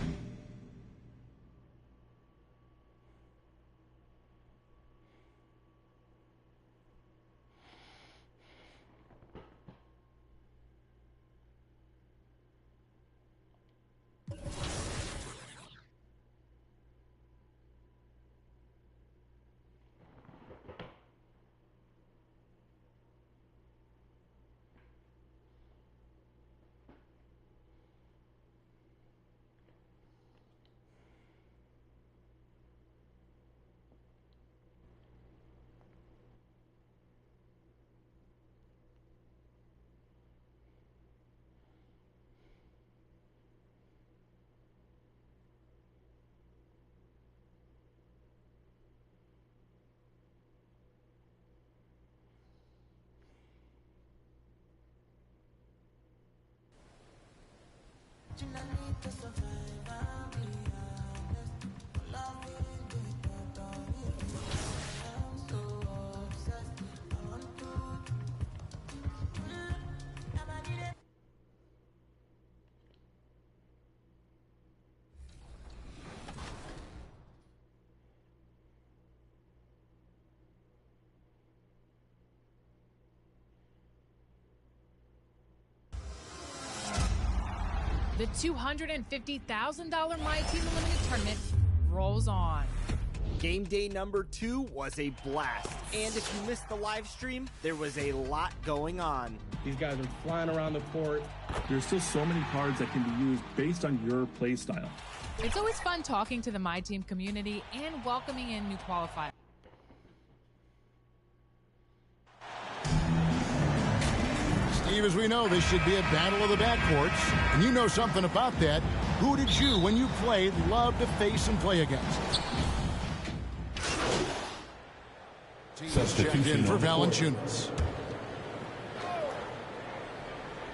The $250,000 My Team Unlimited Tournament rolls on. Game day number 2 was a blast. And if you missed the live stream, there was a lot going on. These guys are flying around the court. There's still so many cards that can be used based on your play style. It's always fun talking to the My Team community and welcoming in new qualifiers. Steve, as we know, this should be a battle of the backcourts, and you know something about that. Who did you, when you played, love to face and play against? Checked in for Valanciunas.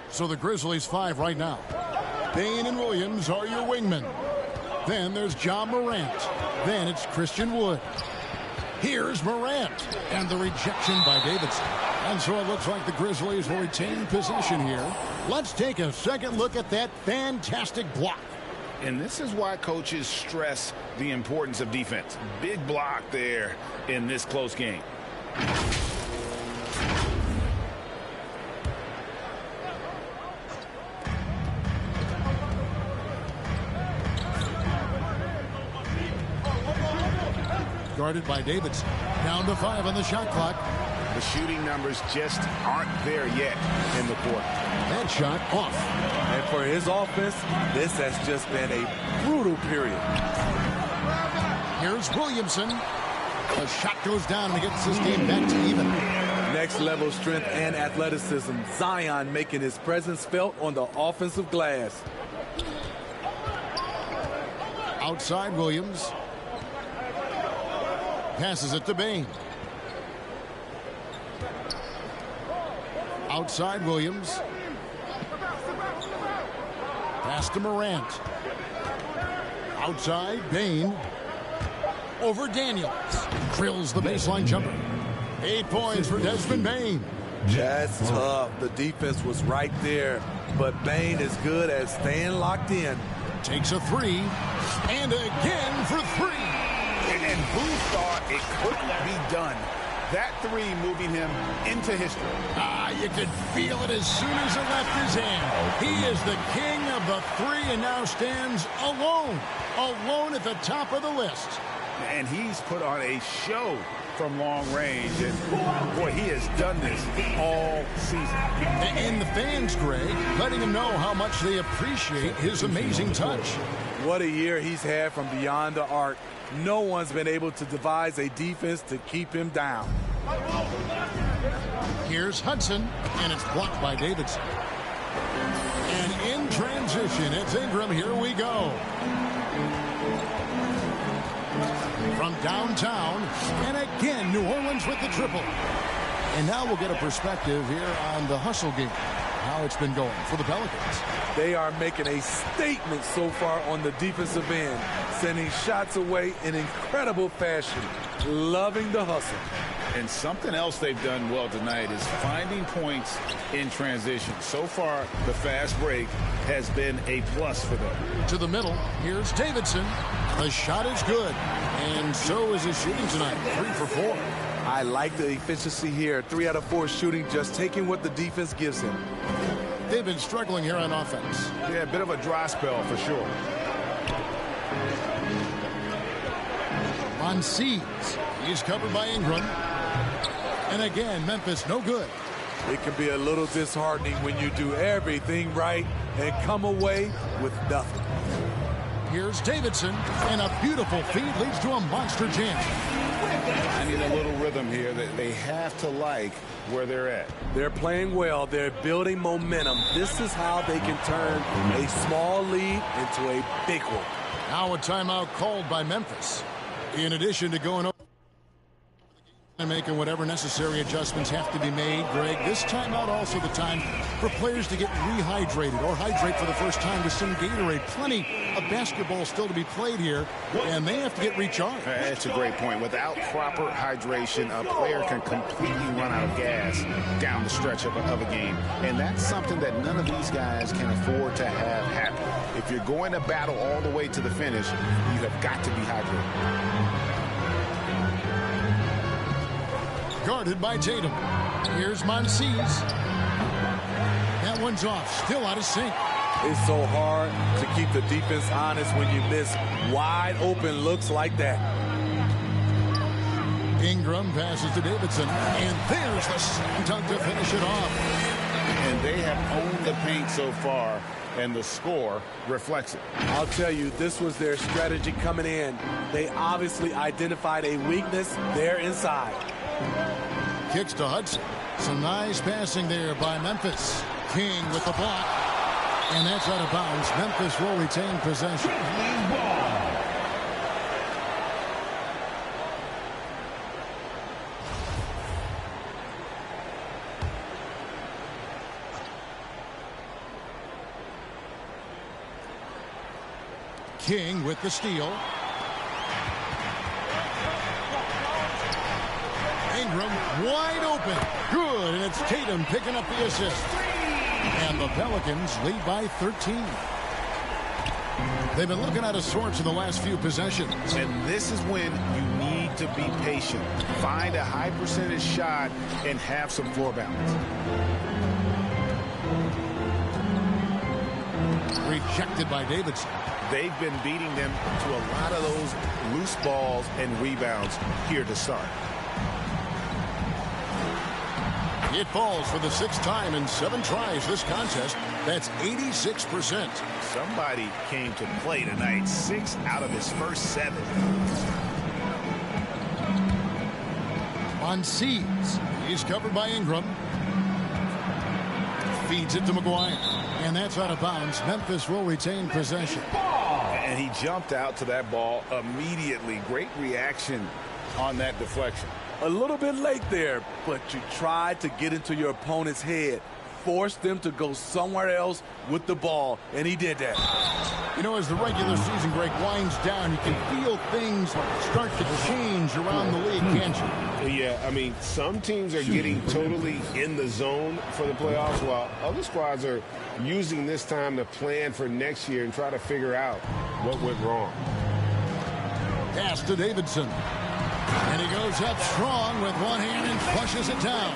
So the Grizzlies 5 right now. Payne and Williams are your wingmen. Then there's John Morant. Then it's Christian Wood. Here's Morant. And the rejection by Davidson. And so it looks like the Grizzlies will retain possession here. Let's take a second look at that fantastic block. And this is why coaches stress the importance of defense. Big block there in this close game. Guarded by Davidson. Down to 5 on the shot clock. The shooting numbers just aren't there yet in the quarter. That shot off. And for his offense, this has just been a brutal period. Here's Williamson. The shot goes down and he gets this game back to even. Next level strength and athleticism. Zion making his presence felt on the offensive glass. Outside Williams. Passes it to Bain. Outside Williams. Pass to Morant. Outside Bain. Over Daniels. Drills the baseline jumper. 8 points for Desmond Bain. That's tough. The defense was right there. But Bain is good at staying locked in. Takes a 3. And again for 3. And who thought it couldn't be done? That 3 moving him into history. You could feel it as soon as it left his hand. He is the king of the 3 and now stands alone. Alone at the top of the list. And he's put on a show from long range. And, boy, he has done this all season. And the fans, Greg, letting him know how much they appreciate his amazing touch. What a year he's had from beyond the arc. No one's been able to devise a defense to keep him down. Here's Hudson, and it's blocked by Davidson. And in transition, it's Ingram. Here we go. From downtown, and again, New Orleans with the triple. And now we'll get a perspective here on the hustle game, how it's been going for the Pelicans. They are making a statement so far on the defensive end, sending shots away in incredible fashion, loving the hustle. And something else they've done well tonight is finding points in transition. So far, the fast break has been a plus for them. To the middle, here's Davidson. The shot is good, and so is his shooting tonight, 3 for 4. I like the efficiency here. 3 out of 4 shooting, just taking what the defense gives him. They've been struggling here on offense. Yeah, a bit of a dry spell for sure. On Seeds, he's covered by Ingram. And again, Memphis no good. It can be a little disheartening when you do everything right and come away with nothing. Here's Davidson, and a beautiful feed leads to a monster jam. I need a little rhythm here that they have to like where they're at. They're playing well. They're building momentum. This is how they can turn a small lead into a big one. Now a timeout called by Memphis. In addition to going over and making whatever necessary adjustments have to be made, Greg, this timeout also the time for players to get rehydrated or hydrate for the first time with some Gatorade. Plenty of basketball still to be played here, and they have to get recharged. That's a great point. Without proper hydration, a player can completely run out of gas down the stretch of a game. And that's something that none of these guys can afford to have happen. If you're going to battle all the way to the finish, you have got to be hydrated. Guarded by Tatum. Here's Monsees. That one's off. Still out of sync. It's so hard to keep the defense honest when you miss wide open looks like that. Ingram passes to Davidson. And there's the slam dunk to finish it off. And they have owned the paint so far, and the score reflects it. I'll tell you, this was their strategy coming in. They obviously identified a weakness there inside. Kicks to Hudson. Some nice passing there by Memphis. King with the block. And that's out of bounds. Memphis will retain possession. King with the steal. Ingram wide open. Good, and it's Tatum picking up the assist. And the Pelicans lead by 13. They've been looking out of sorts in the last few possessions. And this is when you need to be patient. Find a high percentage shot and have some floor balance. Rejected by Davidson. They've been beating them to a lot of those loose balls and rebounds here to start. It falls for the 6th time in 7 tries this contest. That's 86%. Somebody came to play tonight. 6 out of his first 7. On Seeds. He's covered by Ingram. Feeds it to McGuire. And that's out of bounds. Memphis will retain possession. And he jumped out to that ball immediately. Great reaction on that deflection. A little bit late there, but you tried to get into your opponent's head. Forced them to go somewhere else with the ball, and he did that. You know, as the regular season break winds down, you can feel things start to change around the league, can't you? Yeah, I mean, some teams are getting totally in the zone for the playoffs, while other squads are using this time to plan for next year and try to figure out what went wrong. Pass to Davidson. And he goes up strong with one hand and flushes it down.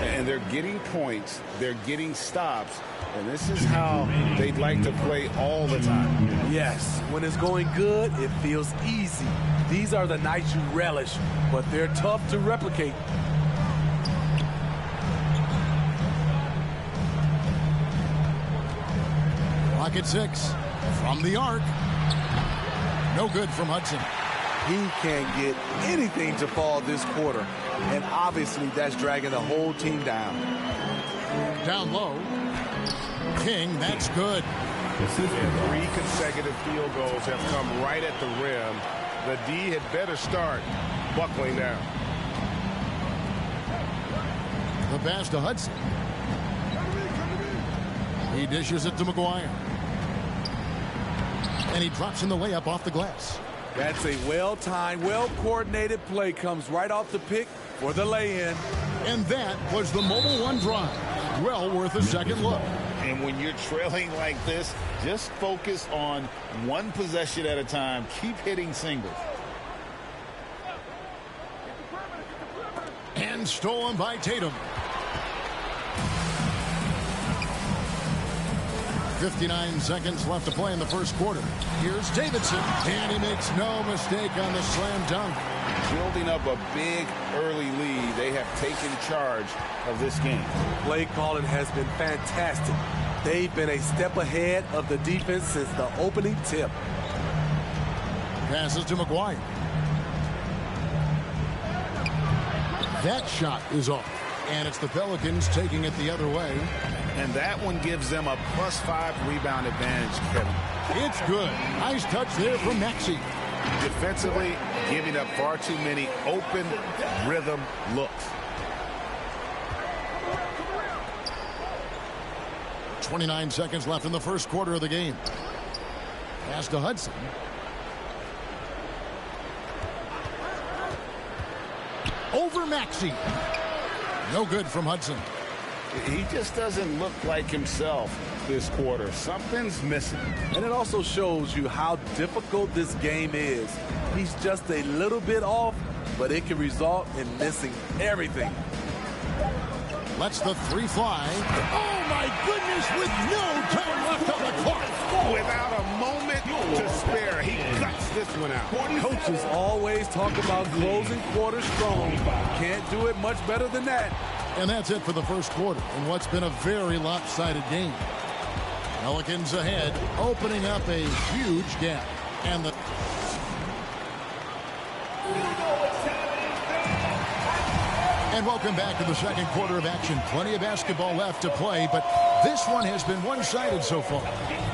And they're getting points. They're getting stops. And this is how they'd like to play all the time. Yes, when it's going good, it feels easy. These are the nights you relish, but they're tough to replicate. Clock at 6. From the arc. No good from Hudson. He can't get anything to fall this quarter. And obviously that's dragging the whole team down. Down low. King, that's good. 3 consecutive field goals have come right at the rim. The D had better start buckling down. The pass to Hudson. He dishes it to McGuire. And he drops in the layup off the glass. That's a well-timed, well-coordinated play. Comes right off the pick for the lay-in. And that was the Mobile One drive. Well worth a second look. And when you're trailing like this, just focus on one possession at a time. Keep hitting singles. And stolen by Tatum. 59 seconds left to play in the first quarter. Here's Davidson, and he makes no mistake on the slam dunk. Building up a big early lead, they have taken charge of this game. Play calling has been fantastic. They've been a step ahead of the defense since the opening tip. Passes to McGuire. That shot is off, and it's the Pelicans taking it the other way. And that one gives them a +5 rebound advantage, Kevin. It's good. Nice touch there from Maxey. Defensively, giving up far too many open rhythm looks. 29 seconds left in the first quarter of the game. Pass to Hudson. Over Maxey. No good from Hudson. He just doesn't look like himself this quarter. Something's missing. And it also shows you how difficult this game is. He's just a little bit off, but it can result in missing everything. Lets the 3 fly. Oh, my goodness, with no time left on the clock. Without a moment to spare, he guts this one out. Coaches always talk about closing quarters strong. Can't do it much better than that. And that's it for the first quarter in what's been a very lopsided game. Pelicans ahead, opening up a huge gap. And the And welcome back to the second quarter of action. Plenty of basketball left to play, but this one has been one-sided so far.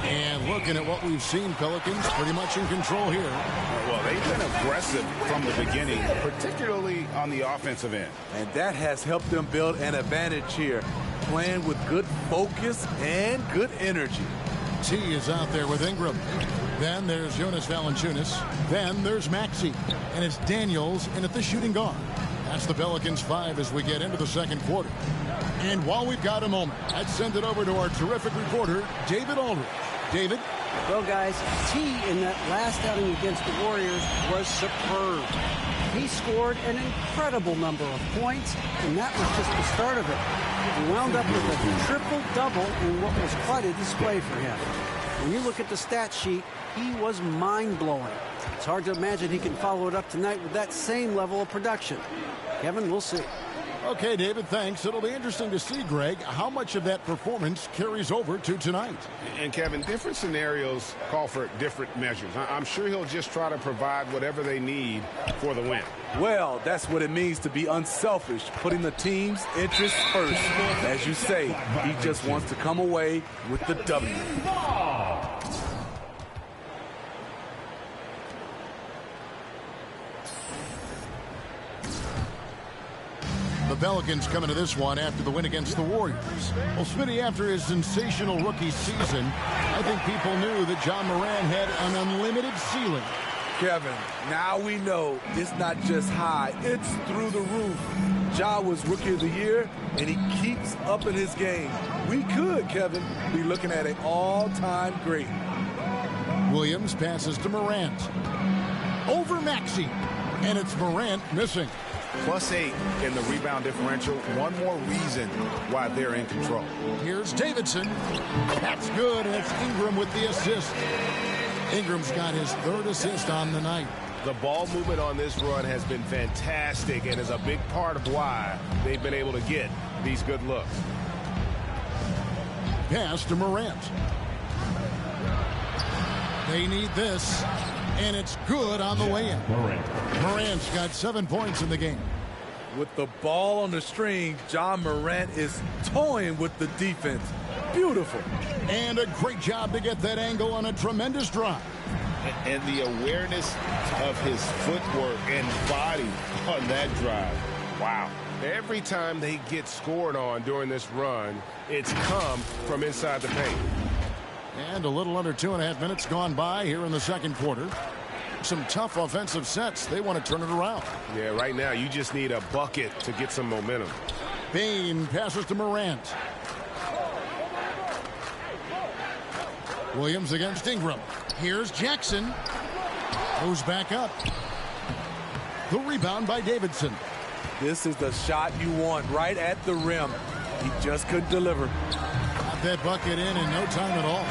And looking at what we've seen, Pelicans pretty much in control here. Well, they've been aggressive from the beginning, particularly on the offensive end. And that has helped them build an advantage here, playing with good focus and good energy. T is out there with Ingram. Then there's Jonas Valanciunas. Then there's Maxey. And it's Daniels in at the shooting guard. That's the Pelicans 5 as we get into the second quarter. And while we've got a moment, let's send it over to our terrific reporter, David Aldridge. David? Well, guys, T in that last outing against the Warriors was superb. He scored an incredible number of points, and that was just the start of it. He wound up with a triple-double in what was quite a display for him. When you look at the stat sheet, he was mind-blowing. It's hard to imagine he can follow it up tonight with that same level of production. Kevin, we'll see. Okay, David, thanks. It'll be interesting to see, Greg, how much of that performance carries over to tonight. And, Kevin, different scenarios call for different measures. I'm sure he'll just try to provide whatever they need for the win. Well, that's what it means to be unselfish, putting the team's interests first. As you say, he just wants to come away with the W. The Pelicans coming to this one after the win against the Warriors. Well, Smitty, after his sensational rookie season, I think people knew that John Moran had an unlimited ceiling. Kevin, now we know it's not just high, it's through the roof. Ja was Rookie of the Year, and he keeps upping his game. We could, Kevin, be looking at an all-time great. Williams passes to Morant. Over Maxey. And it's Morant missing. +8 in the rebound differential. One more reason why they're in control. Here's Davidson. That's good. And it's Ingram with the assist. Ingram's got his third assist on the night. The ball movement on this run has been fantastic and is a big part of why they've been able to get these good looks. Pass to Morant. They need this. And it's good on the way in. Morant's got 7 points in the game. With the ball on the string, John Morant is toying with the defense. Beautiful. And a great job to get that angle on a tremendous drive. And the awareness of his footwork and body on that drive. Wow. Every time they get scored on during this run, it's come from inside the paint. And a little under 2.5 minutes gone by here in the second quarter. Some tough offensive sets. They want to turn it around. Yeah, right now you just need a bucket to get some momentum. Bain passes to Morant. Williams against Ingram. Here's Jackson. Goes back up. The rebound by Davidson. This is the shot you want right at the rim. He just couldn't deliver. Got that bucket in no time at all.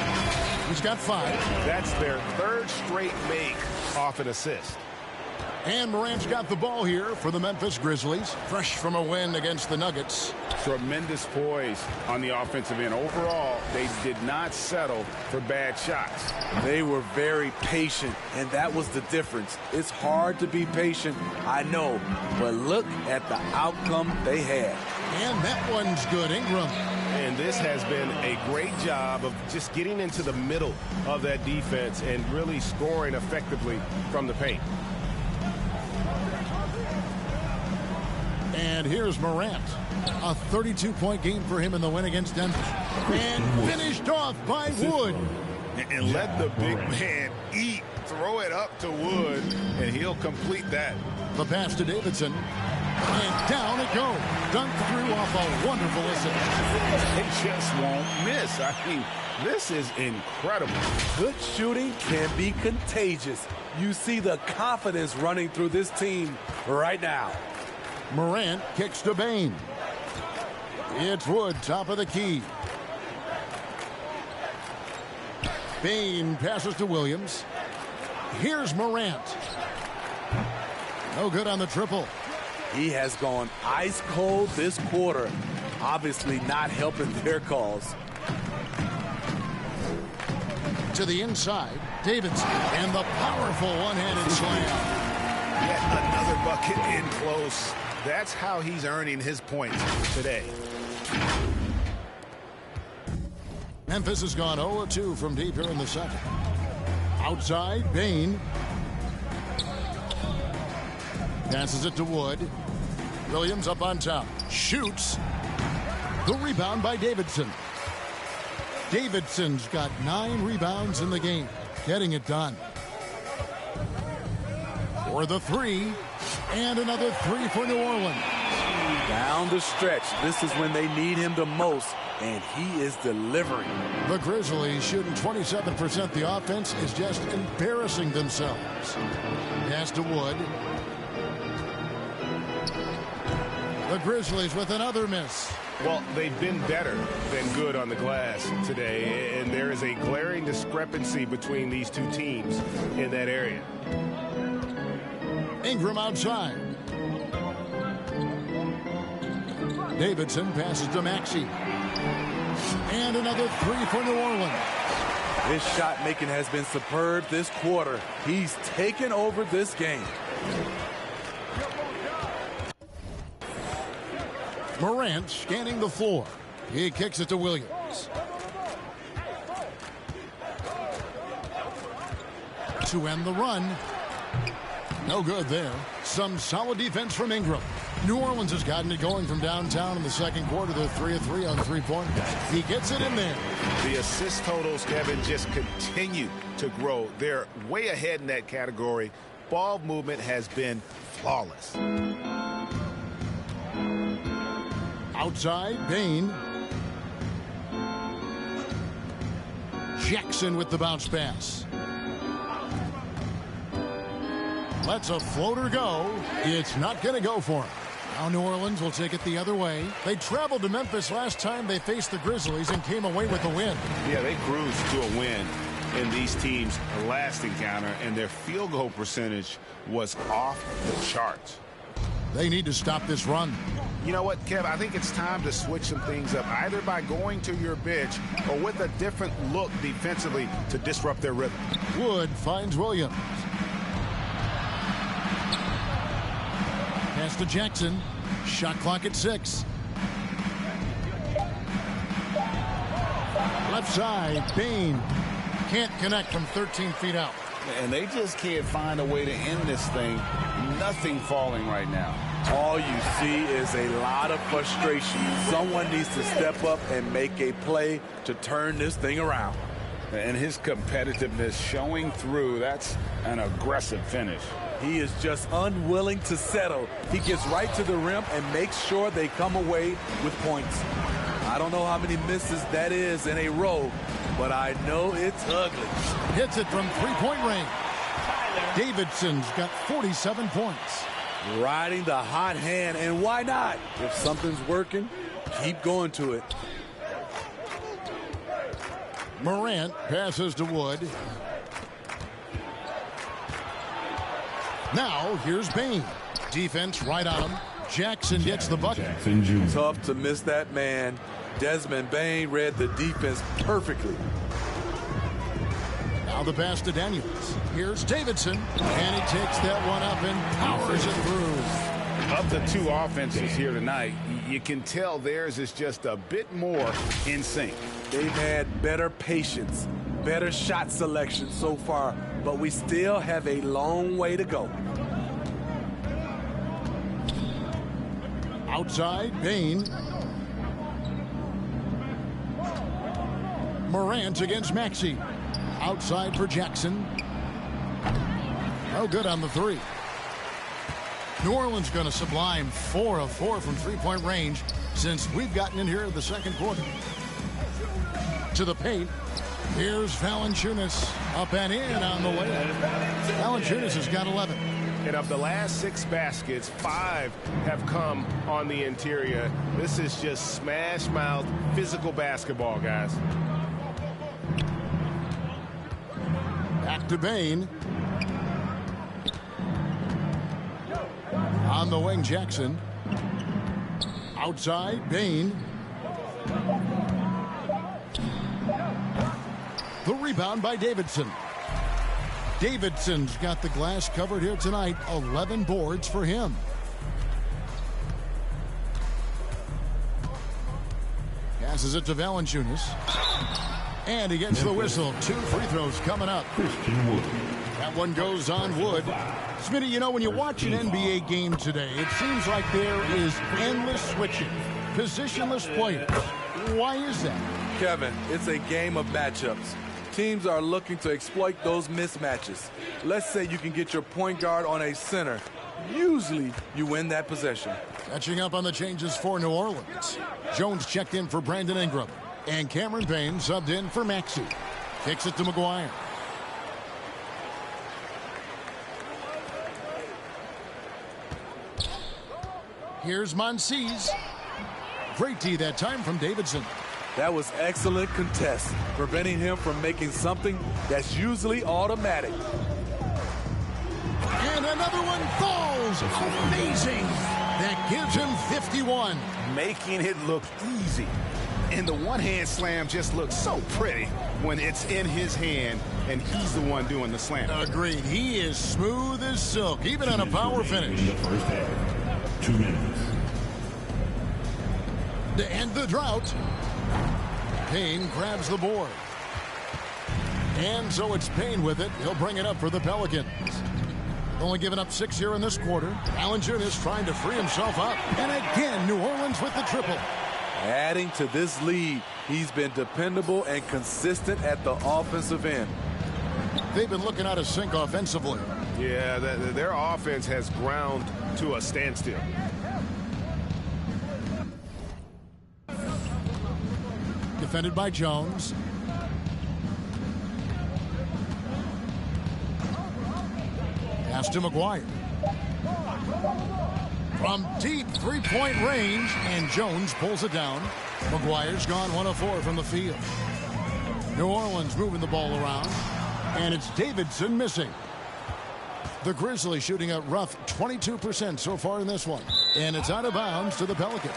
He's got 5. That's their third straight make off an assist. And Morant's got the ball here for the Memphis Grizzlies, fresh from a win against the Nuggets. Tremendous poise on the offensive end. Overall, they did not settle for bad shots. They were very patient, and that was the difference. It's hard to be patient, I know, but look at the outcome they had. And that one's good, Ingram. And this has been a great job of just getting into the middle of that defense and really scoring effectively from the paint. And here's Morant. A 32-point game for him in the win against Denver. And finished off by Wood. And let the big man eat. Throw it up to Wood, and he'll complete that. The pass to Davidson. And down it goes. Dunked through off a wonderful assist. They just won't miss. I mean, this is incredible. Good shooting can be contagious. You see the confidence running through this team right now. Morant kicks to Bain. It's Wood, top of the key. Bain passes to Williams. Here's Morant. No good on the triple. He has gone ice cold this quarter. Obviously not helping their cause. To the inside, Davidson, and the powerful one-handed slam. Yet another bucket in close. That's how he's earning his points today. Memphis has gone 0-2 from deep here in the second. Outside, Bain. Passes it to Wood. Williams up on top. Shoots. The rebound by Davidson. Davidson's got 9 rebounds in the game, getting it done. For the 3, and another 3 for New Orleans. Down the stretch, this is when they need him the most, and he is delivering. The Grizzlies shooting 27%. The offense is just embarrassing themselves. Pass to Wood. The Grizzlies with another miss. Well, they've been better than good on the glass today, and there is a glaring discrepancy between these two teams in that area. Ingram outside. Davidson passes to Maxey. And another 3 for New Orleans. His shot making has been superb this quarter. He's taken over this game. Morant scanning the floor. He kicks it to Williams. To end the run. No good there. Some solid defense from Ingram. New Orleans has gotten it going from downtown in the second quarter. They're 3 of 3 on 3-point. He gets it in there. The assist totals, Kevin, just continue to grow. They're way ahead in that category. Ball movement has been flawless. Outside, Bain. Jackson with the bounce pass. Lets a floater go. It's not going to go for him. Now New Orleans will take it the other way. They traveled to Memphis last time they faced the Grizzlies and came away with the win. Yeah, they cruised to a win in these teams' last encounter, and their field goal percentage was off the charts. They need to stop this run. You know what, Kev? I think it's time to switch some things up, either by going to your bench or with a different look defensively to disrupt their rhythm. Wood finds Williams. Pass to Jackson. Shot clock at 6. Left side, Bain. Can't connect from 13 feet out. And they just can't find a way to end this thing. Nothing falling right now. All you see is a lot of frustration. Someone needs to step up and make a play to turn this thing around. And his competitiveness showing through. That's an aggressive finish. He is just unwilling to settle. He gets right to the rim and makes sure they come away with points. I don't know how many misses that is in a row, but I know it's ugly. Hits it from 3-point range. Davidson's got 47 points. Riding the hot hand, and why not? If something's working, keep going to it. Morant passes to Wood. Now here's Bain. Defense right on him. Jackson gets the bucket. Tough to miss that man. Desmond Bain read the defense perfectly. Now the pass to Daniels. Here's Davidson. And he takes that one up and powers it through. Of the two offenses here tonight, you can tell theirs is just a bit more in sync. They've had better patience, better shot selection so far, but we still have a long way to go. Outside, Bain. Morant against Maxey. Outside for Jackson. No good on the 3. New Orleans going to sublime 4 of 4 from 3-point range since we've gotten in here in the second quarter. To the paint. Here's Valanciunas up and in on the way. Valanciunas has got 11. And of the last 6 baskets, 5 have come on the interior. This is just smash-mouth physical basketball, guys. Back to Bain. On the wing, Jackson. Outside, Bain. The rebound by Davidson. Davidson's got the glass covered here tonight. 11 boards for him. Passes it to Valanciunas. And he gets the whistle. 2 free throws coming up. That one goes on Wood. Smitty, you know, when you watch an NBA game today, it seems like there is endless switching. Positionless players. Why is that? Kevin, it's a game of matchups. Teams are looking to exploit those mismatches. Let's say you can get your point guard on a center. Usually, you win that possession. Catching up on the changes for New Orleans. Jones checked in for Brandon Ingram. And Cameron Payne subbed in for Maxey. Kicks it to McGuire. Here's Monsees. Great D that time from Davidson. That was excellent contest, preventing him from making something that's usually automatic. And another one falls. Amazing. That gives him 51. Making it look easy. And the one-hand slam just looks so pretty when it's in his hand and he's the one doing the slam. Agreed. He is smooth as silk, even on a power finish. The first half. 2 minutes. To end the drought, Payne grabs the board. And so it's Payne with it. He'll bring it up for the Pelicans. Only giving up 6 here in this quarter. Valanciunas trying to free himself up. And again, New Orleans with the triple. Adding to this lead, he's been dependable and consistent at the offensive end. They've been looking out of sync offensively. Yeah, their offense has ground to a standstill. Defended by Jones. Pass to McGuire. From deep three-point range, and Jones pulls it down. McGuire's gone 1 of 4 from the field. New Orleans moving the ball around, and it's Davidson missing. The Grizzlies shooting a rough 22% so far in this one, and it's out of bounds to the Pelicans.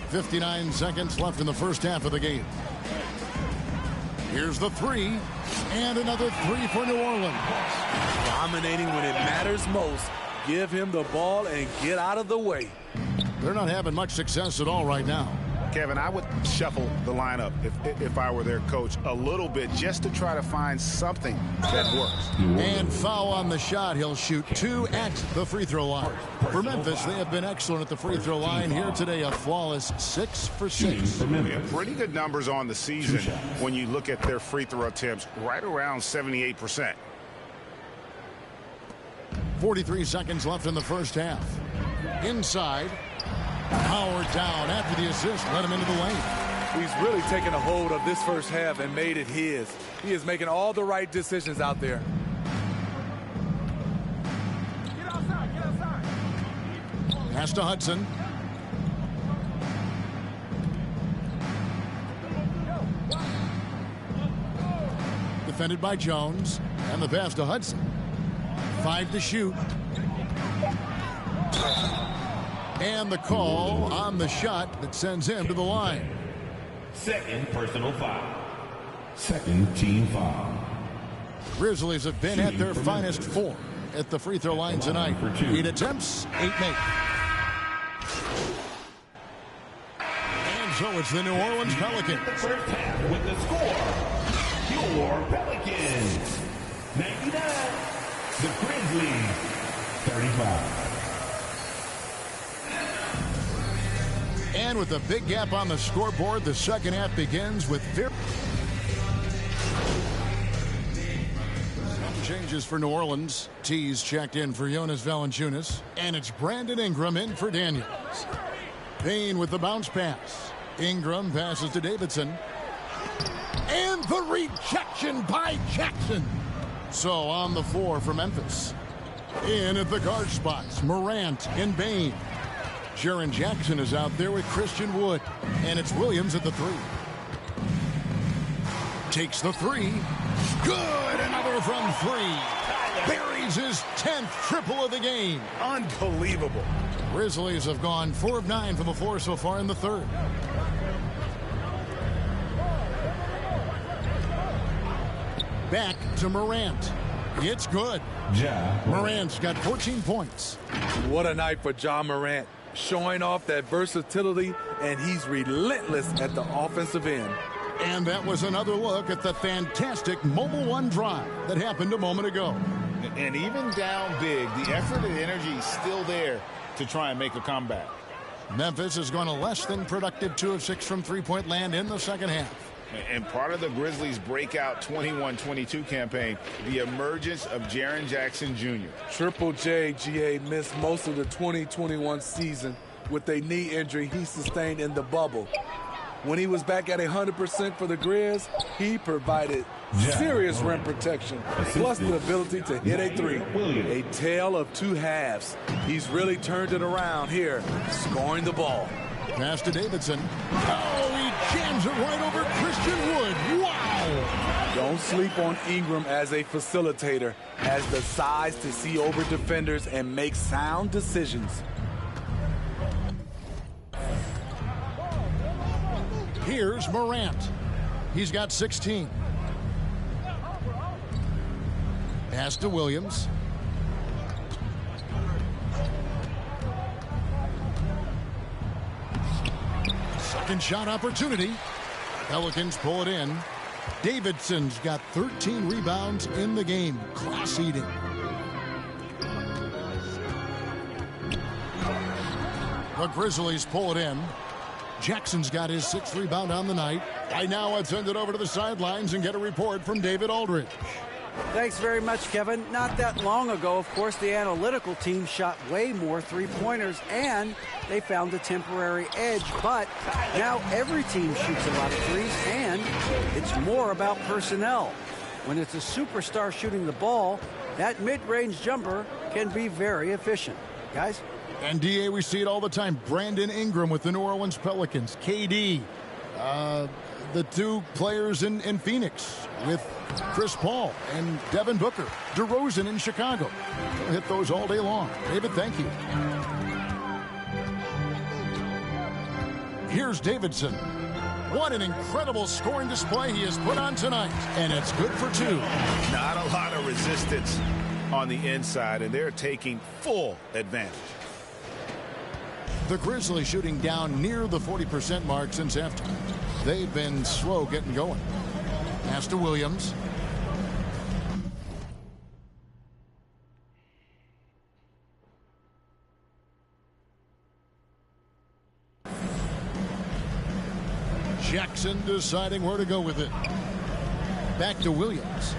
59 seconds left in the first half of the game. Here's the three, and another three for New Orleans. Dominating when it matters most. Give him the ball and get out of the way. They're not having much success at all right now. Kevin, I would shuffle the lineup if I were their coach a little bit just to try to find something that works. And foul on the shot. He'll shoot 2 at the free throw line. For Memphis, they have been excellent at the free throw line. Here today, a flawless 6 for 6. Yeah, pretty good numbers on the season when you look at their free throw attempts, right around 78%. 43 seconds left in the first half. Inside. Howard down after the assist, let him into the lane. He's really taken a hold of this first half and made it his. He is making all the right decisions out there. Get outside. Pass to Hudson. Defended by Jones. And the pass to Hudson. 5 to shoot. And the call on the shot that sends him to the line. Second personal foul. Second team foul. Grizzlies have been at their finest 4 at the free throw line tonight. 8 attempts, 8 made. And so it's the New Orleans Pelicans. The first half with the score. Your Pelicans 99. The Grizzlies 35. And with a big gap on the scoreboard, the second half begins with changes for New Orleans. T's checked in for Jonas Valanciunas. And it's Brandon Ingram in for Daniels. Payne with the bounce pass. Ingram passes to Davidson. And the rejection by Jackson. So on the floor for Memphis. In at the guard spots, Morant and Bane. Jaren Jackson is out there with Christian Wood. And it's Williams at the 3. Takes the 3. Good! Another from 3. Buries his 10th triple of the game. Unbelievable. Grizzlies have gone 4 of 9 from the floor so far in the third. Back to Morant. It's good. Morant's got 14 points. What a night for Ja Morant. Showing off that versatility, and he's relentless at the offensive end. And that was another look at the fantastic Mobile One drive that happened a moment ago. And even down big, the effort and energy is still there to try and make a comeback. Memphis has gone a less than productive 2 of 6 from three-point land in the second half. And part of the Grizzlies' breakout 21-22 campaign, the emergence of Jaren Jackson Jr. Triple J, GA, missed most of the 2021 season with a knee injury he sustained in the bubble. When he was back at 100% for the Grizz, he provided serious rim protection, plus the ability to hit a three. A tale of two halves. He's really turned it around here, scoring the ball. Pass to Davidson. Oh, he jams it right over Christian Wood. Wow! Don't sleep on Ingram as a facilitator. Has the size to see over defenders and make sound decisions. Here's Morant. He's got 16. Pass to Williams. Second shot opportunity. Pelicans pull it in. Davidson's got 13 rebounds in the game. Class eating. The Grizzlies pull it in. Jackson's got his 6th rebound on the night. Right now, I'd send it over to the sidelines and get a report from David Aldridge. Thanks very much, Kevin. Not that long ago, of course, the analytical team shot way more three-pointers, and they found a temporary edge. But now every team shoots a lot of threes, and it's more about personnel. When it's a superstar shooting the ball, that mid-range jumper can be very efficient. Guys? And, DA, we see it all the time. Brandon Ingram with the New Orleans Pelicans. KD. The two players in Phoenix with Chris Paul and Devin Booker. DeRozan in Chicago. We'll hit those all day long. David, thank you. Here's Davidson. What an incredible scoring display he has put on tonight. And it's good for 2. Not a lot of resistance on the inside, and they're taking full advantage. The Grizzlies shooting down near the 40% mark since halftime. They've been slow getting going. Pass to Williams. Jackson deciding where to go with it. Back to Williams.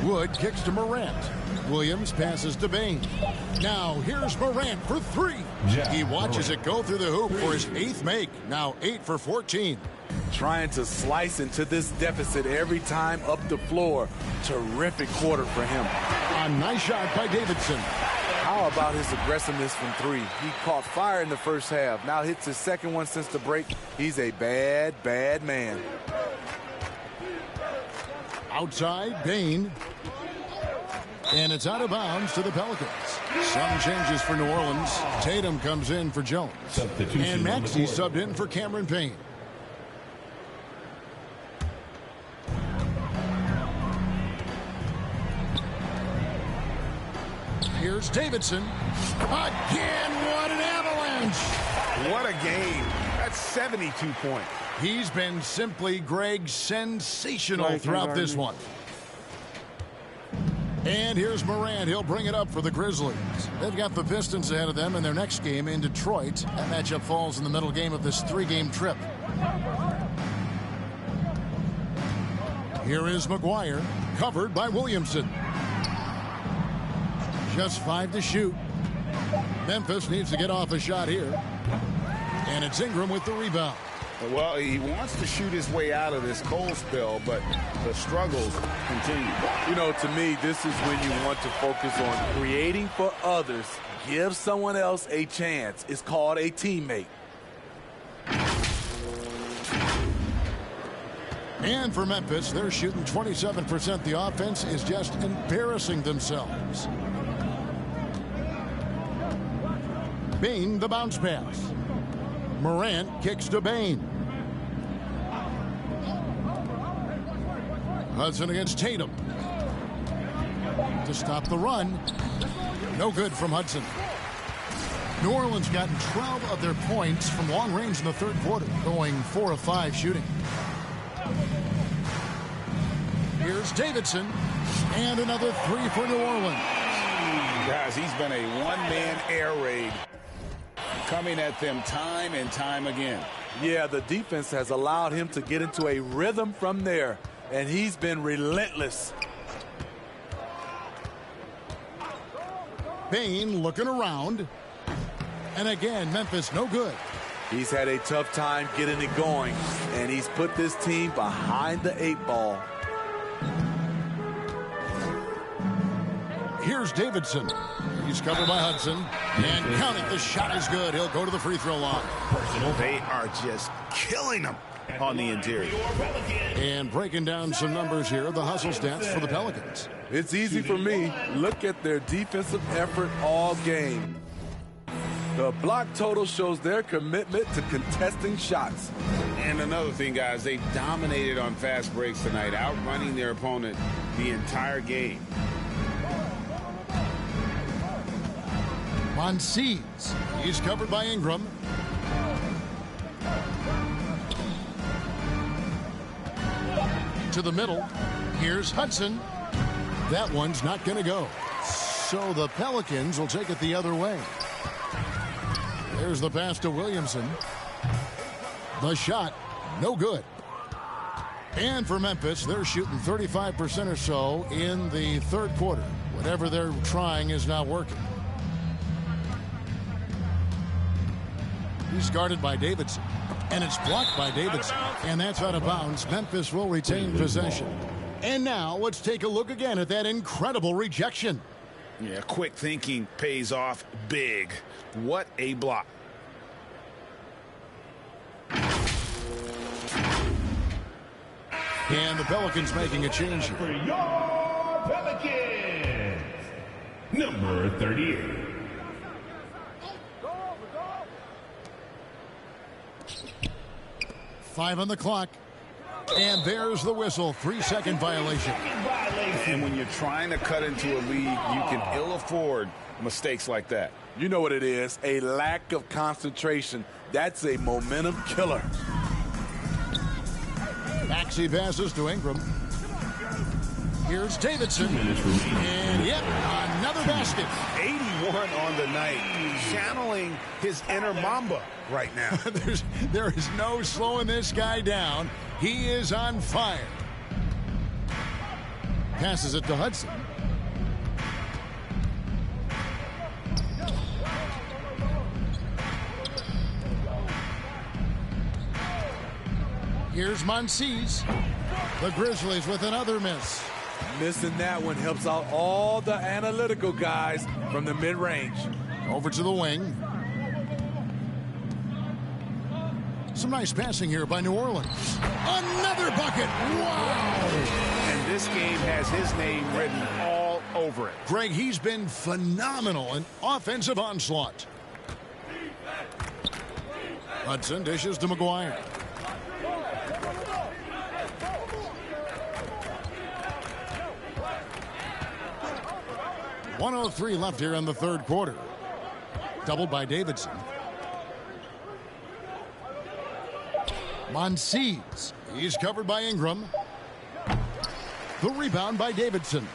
Wood kicks to Morant. Williams passes to Bain. Now here's Morant for 3. He watches it go through the hoop for his 8th make. Now 8 for 14. Trying to slice into this deficit every time up the floor. Terrific quarter for him. A nice shot by Davidson. How about his aggressiveness from 3? He caught fire in the first half. Now hits his 2nd one since the break. He's a bad, bad man. Outside, Bain. And it's out of bounds to the Pelicans. Some changes for New Orleans. Tatum comes in for Jones. And Maxey subbed in for Cameron Payne. Here's Davidson. Again, what an avalanche. What a game. That's 72 points. He's been simply, Greg, sensational throughout this one. And here's Morant. He'll bring it up for the Grizzlies. They've got the Pistons ahead of them in their next game in Detroit. That matchup falls in the middle game of this 3-game trip. Here is McGuire, covered by Williamson. Just 5 to shoot. Memphis needs to get off a shot here. And it's Ingram with the rebound. Well, he wants to shoot his way out of this cold spell, but the struggles continue. You know, to me, this is when you want to focus on creating for others. Give someone else a chance. It's called a teammate. And for Memphis, they're shooting 27%. The offense is just embarrassing themselves. Bain, the bounce pass. Morant kicks to Bain. Hudson against Tatum. To stop the run. No good from Hudson. New Orleans gotten 12 of their points from long range in the 3rd quarter, going 4 of 5 shooting. Here's Davidson. And another 3 for New Orleans. Guys, he's been a one-man air raid coming at them time and time again. Yeah, the defense has allowed him to get into a rhythm from there, and he's been relentless. Bain looking around. And again, Memphis no good. He's had a tough time getting it going, and he's put this team behind the 8-ball. Here's Davidson. He's covered by Hudson. And count it, the shot is good. He'll go to the free throw line. They are just killing them on the interior. And breaking down some numbers here, the hustle stats for the Pelicans. It's easy for me. Look at their defensive effort all game. The block total shows their commitment to contesting shots. And another thing, guys, they dominated on fast breaks tonight, outrunning their opponent the entire game. Monsies. He's covered by Ingram. To the middle. Here's Hudson. That one's not going to go. So the Pelicans will take it the other way. There's the pass to Williamson. The shot, no good. And for Memphis, they're shooting 35% or so in the third quarter. Whatever they're trying is not working. He's guarded by Davidson. And it's blocked by Davidson. And that's out of bounds. Memphis will retain possession. And now let's take a look again at that incredible rejection. Yeah, quick thinking pays off big. What a block. And the Pelicans making a change here. For your Pelicans, number 38. Five on the clock. And there's the whistle. 3-second violation. And when you're trying to cut into a lead, you can ill afford mistakes like that. You know what it is, a lack of concentration. That's a momentum killer. Maxey passes to Ingram. Here's Davidson. And yep, another basket. 81 on the night. Channeling his inner Mamba right now. There is no slowing this guy down. He is on fire. Passes it to Hudson. Here's Monsies. The Grizzlies with another miss. Missing that one helps out all the analytical guys from the mid-range. Over to the wing. Some nice passing here by New Orleans. Another bucket. Wow. And this game has his name written all over it. Greg, he's been phenomenal in offensive onslaught. Hudson dishes to McGuire. .103 left here in the third quarter. Doubled by Davidson. Monsies. He's covered by Ingram. The rebound by Davidson.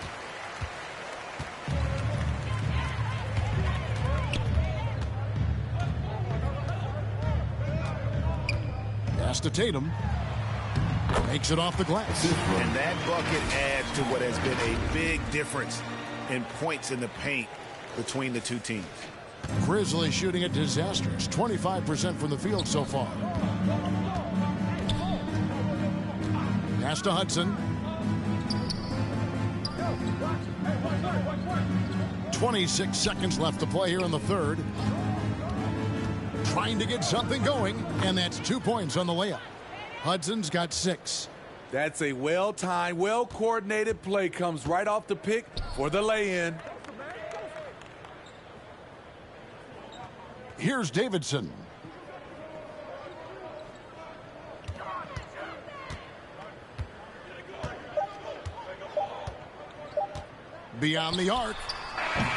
Pass to Tatum. Makes it off the glass. And that bucket adds to what has been a big difference in points in the paint between the two teams. Grizzlies shooting at disastrous. 25% from the field so far. Pass to Hudson. 26 seconds left to play here in the third. Trying to get something going, and that's 2 points on the layup. Hudson's got 6. That's a well-timed, well-coordinated play. Comes right off the pick for the lay-in. Here's Davidson. Beyond the arc.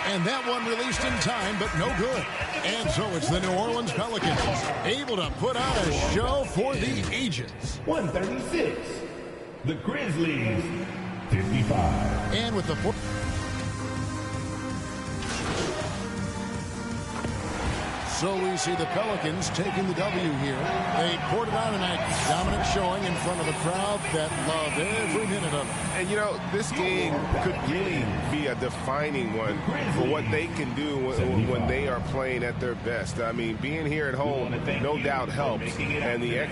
And that one released in time, but no good. And so it's the New Orleans Pelicans able to put on a show for the ages. 136. The Grizzlies, 55. And with the So we see the Pelicans taking the W here. They poured it on tonight. Dominant showing in front of a crowd that loved every minute of it. And, you know, this game could really be a defining one for what they can do when they are playing at their best. I mean, being here at home no doubt helps. And the